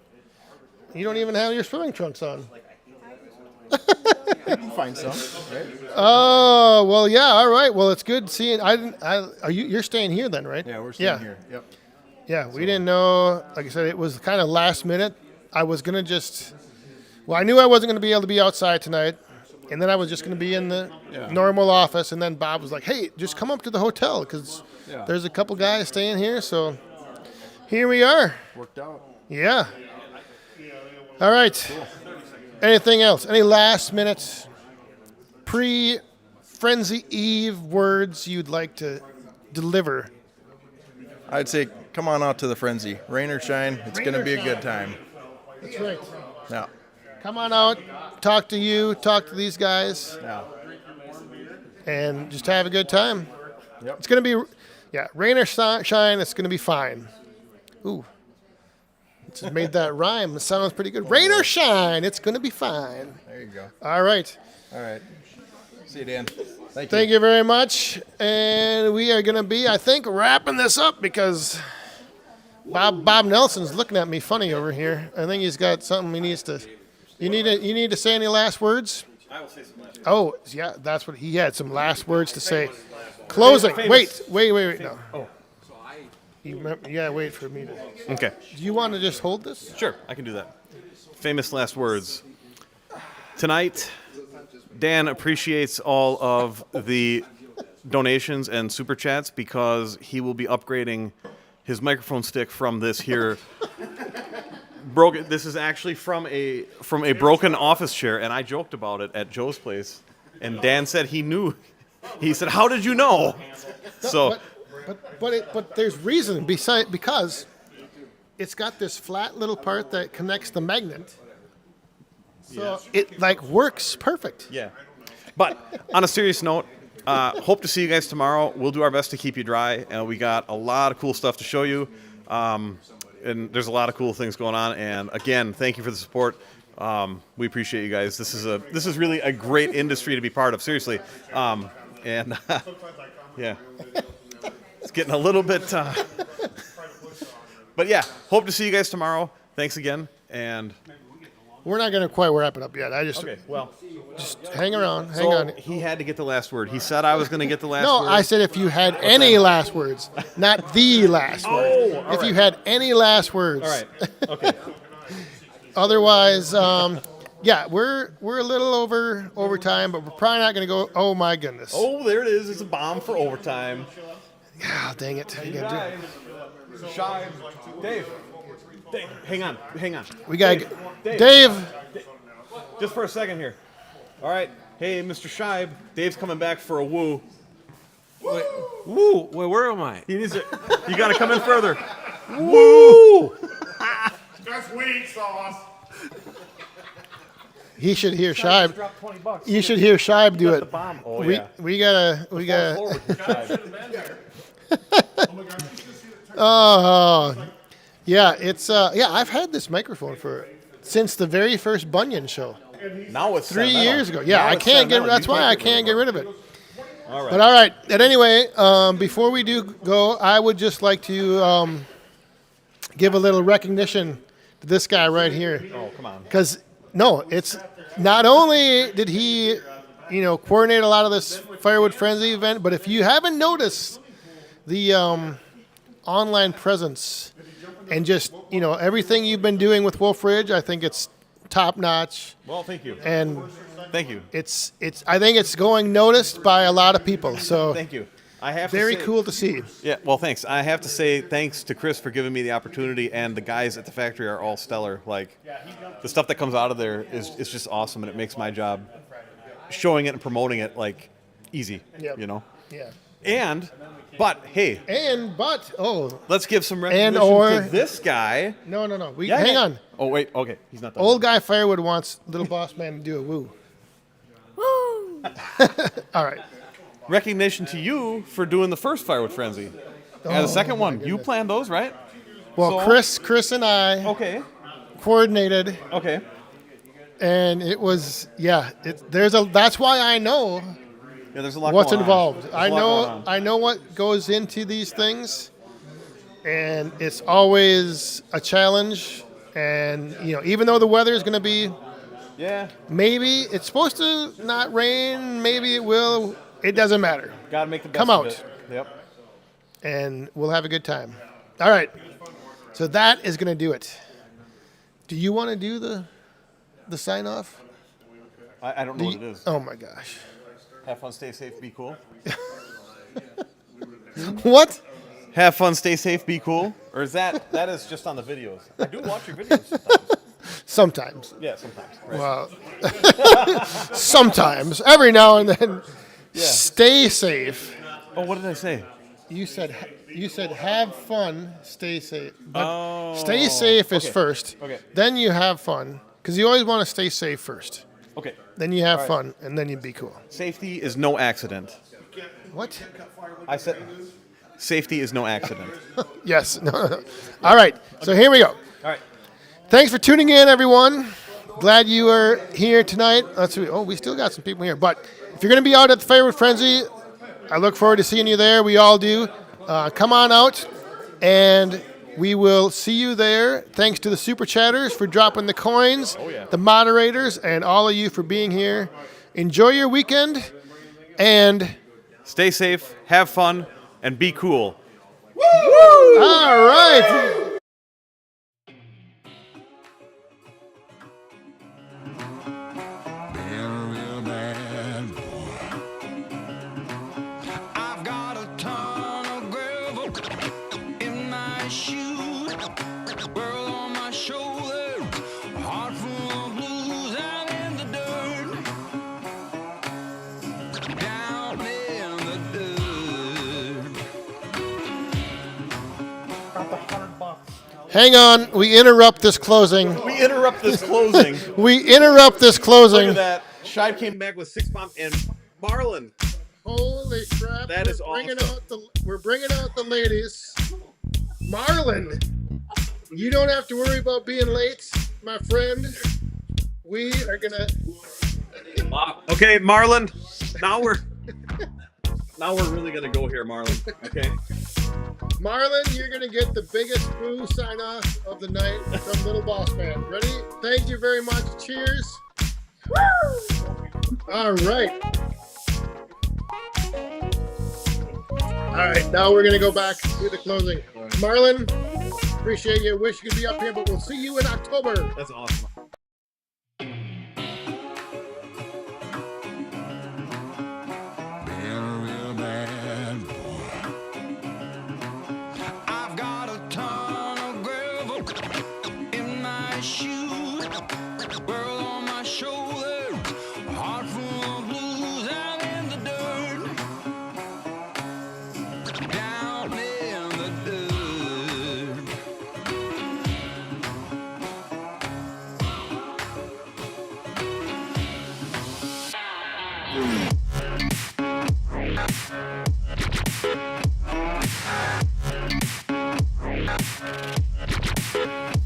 You don't even have your swimming trunks on. You can find some. Right? Oh, well, yeah. All right. Well, it's good seeing. You're staying here then, right? Yeah, we're staying here. Yep. Yeah, we didn't know. Like I said, it was kind of last minute. I was gonna I knew I wasn't gonna be able to be outside tonight, and then I was just gonna be in the normal office. And then Bob was like, "Hey, just come up to the hotel because there's a couple guys staying here." So here we are. Worked out. Yeah. All right. Cool. Anything else? Any last minute pre-Frenzy Eve words you'd like to deliver? I'd say come on out to the Frenzy. Rain or shine, it's going to be a good time. That's right. Yeah. Come on out, talk to these guys, Yeah. and just have a good time. Yep. It's going to be, rain or shine, it's going to be fine. Ooh. Just made that rhyme. It sounds pretty good. Rain or shine, it's going to be fine. There you go. All right. All right. See you, Dan. Thank you. Thank you very much. And we are going to be, I think, wrapping this up because Bob Nelson's looking at me funny over here. I think he's got something he needs to. You need to say any last words? I will say some last words. Oh, yeah, that's what he had, some last words to say. Closing. Wait. No. Oh. You gotta wait for me to. Okay. Do you want to just hold this? Sure, I can do that. Famous last words. Tonight, Dan appreciates all of the donations and super chats because he will be upgrading his microphone stick from this here broken. This is actually from a broken office chair, and I joked about it at Joe's place, and Dan said he knew. He said, "How did you know?" So. But there's reason because it's got this flat little part that connects the magnet. So it like works perfect. Yeah. But on a serious note, hope to see you guys tomorrow. We'll do our best to keep you dry. We got a lot of cool stuff to show you. And there's a lot of cool things going on. And again, thank you for the support. We appreciate you guys. This is really a great industry to be part of, seriously. Yeah. It's getting a little bit but yeah, hope to see you guys tomorrow. Thanks again. And we're not going to quite wrap it up yet. okay, well, just hang around. Hang on. He had to get the last word. He said I was going to get the last word. No, I said if you had any last words, not the last word. all If right. you had any last words. All right. Okay. Otherwise, yeah, we're a little over time, but we're probably not going to go. Oh my goodness. Oh, there it is. It's a bomb for overtime. Ah, dang it. Shy. Dave, hang on. We got Dave. Dave. Just for a second here. All right. Hey, Mr. Scheib. Dave's coming back for a woo. Woo! Wait, where am I? He needs it. You got to come in further. Woo! That's weed sauce. He should hear Scheib. Drop $20. You should hear Scheib do The it. bomb. Oh, We yeah. we gotta. Forward, Scheib. Oh, yeah. It's yeah. I've had this microphone since the very first Bunyan show Now it's 3 sentimental. years ago. Yeah, Now I it's can't get. sentimental. That's You why I get can't get rid of it. All right. But all right. And anyway, before we do go, I would just like to give a little recognition to this guy right here. Oh, come on. Because no, it's not only did he, coordinate a lot of this Firewood Frenzy event, but if you haven't noticed the online presence and just everything you've been doing with Wolf Ridge, I think it's top notch. Well, thank you. And Thank you. it's I think it's going noticed by a lot of people. So Thank you. I have very to say, cool to see. Yeah, well, thanks. I have to say thanks to Chris for giving me the opportunity, and the guys at the factory are all stellar. Like, the stuff that comes out of there is just awesome, and it makes my job showing it and promoting it, like, easy, Yep. Yeah. But, hey, let's give some recognition to this guy. No. Yeah, Hang yeah. on. Oh, wait, okay. He's not done. Old guy Firewood wants Little Boss Man to do a woo. Woo! All right. Recognition to you for doing the first Firewood Frenzy. And the second one. You planned those, right? Well, So- Chris and I Okay. coordinated, Okay. and it was that's why I know Yeah, there's a lot what's going on. involved. There's a lot going on. I know what goes into these things, and it's always a challenge. And even though the weather is going to be, Yeah. maybe it's supposed to not rain, maybe it will. It doesn't matter. Got to make the best Come of out. it. Yep. And we'll have a good time. All right. So that is going to do it. Do you want to do the sign off? I don't know what it is. Oh my gosh. Have fun, stay safe, be cool. What? Have fun, stay safe, be cool. Or is that is just on the videos? I do watch your videos sometimes. Sometimes. Yeah, sometimes. Right. Well, sometimes. Every now and then. Yeah. Stay safe. Oh, what did I say? You said have fun, stay safe. But stay safe is okay. first. Okay. Then you have fun, because you always want to stay safe first. Okay. Then you have All right. fun, and then you be cool. Safety is no accident. What? I said safety is no accident. Yes. No. All right. So here we go. All right. Thanks for tuning in, everyone. Glad you are here tonight. Let's see. Oh, we still got some people here. But if you're going to be out at the Firewood Frenzy, I look forward to seeing you there. We all do. Come on out, and we will see you there. Thanks to the Super Chatters for dropping the coins, the moderators, and all of you for being here. Enjoy your weekend, and Stay safe, have fun, and be cool. all right. I've got a ton of gravel in my shoe, world on my shoulder, heart full of blues out in the dirt, down in the dirt. Hang on. We interrupt this closing. We interrupt this closing. We interrupt this closing. Look at that. Shive came back with 6 bomb and Marlin. Holy crap! That is We're bringing out the ladies. Marlin, you don't have to worry about being late, my friend. We are gonna. Okay, Marlin. Now we're really gonna go here, Marlin. Okay. Marlin, you're gonna get the biggest boo sign off of the night from Little Boss Man. Ready? Thank you very much. Cheers. All right. All right, now we're going to go back to the closing. Marlon, appreciate you. Wish you could be up here, but we'll see you in October. That's awesome. I've got a ton of gravel in my shoe, world on my shoulder, heart full of blues out in the dirt, down in the dirt.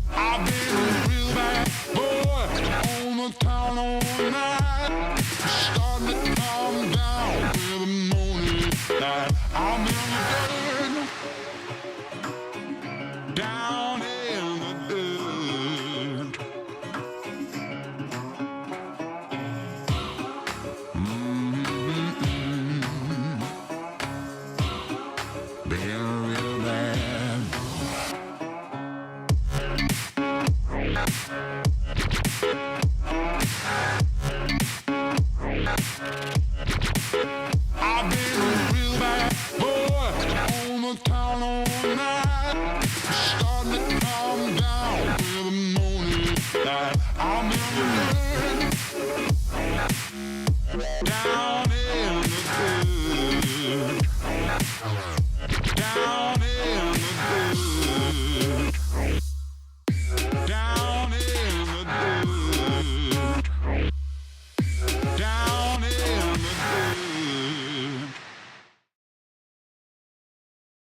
I've been a real bad boy on the town all night. Starting to calm down with the morning light. I'm in the dirt, down in the dirt. Been a real bad I've been a real bad boy on the town all night. Starting to calm down with the morning light. I'm in the dirt, down in the dirt.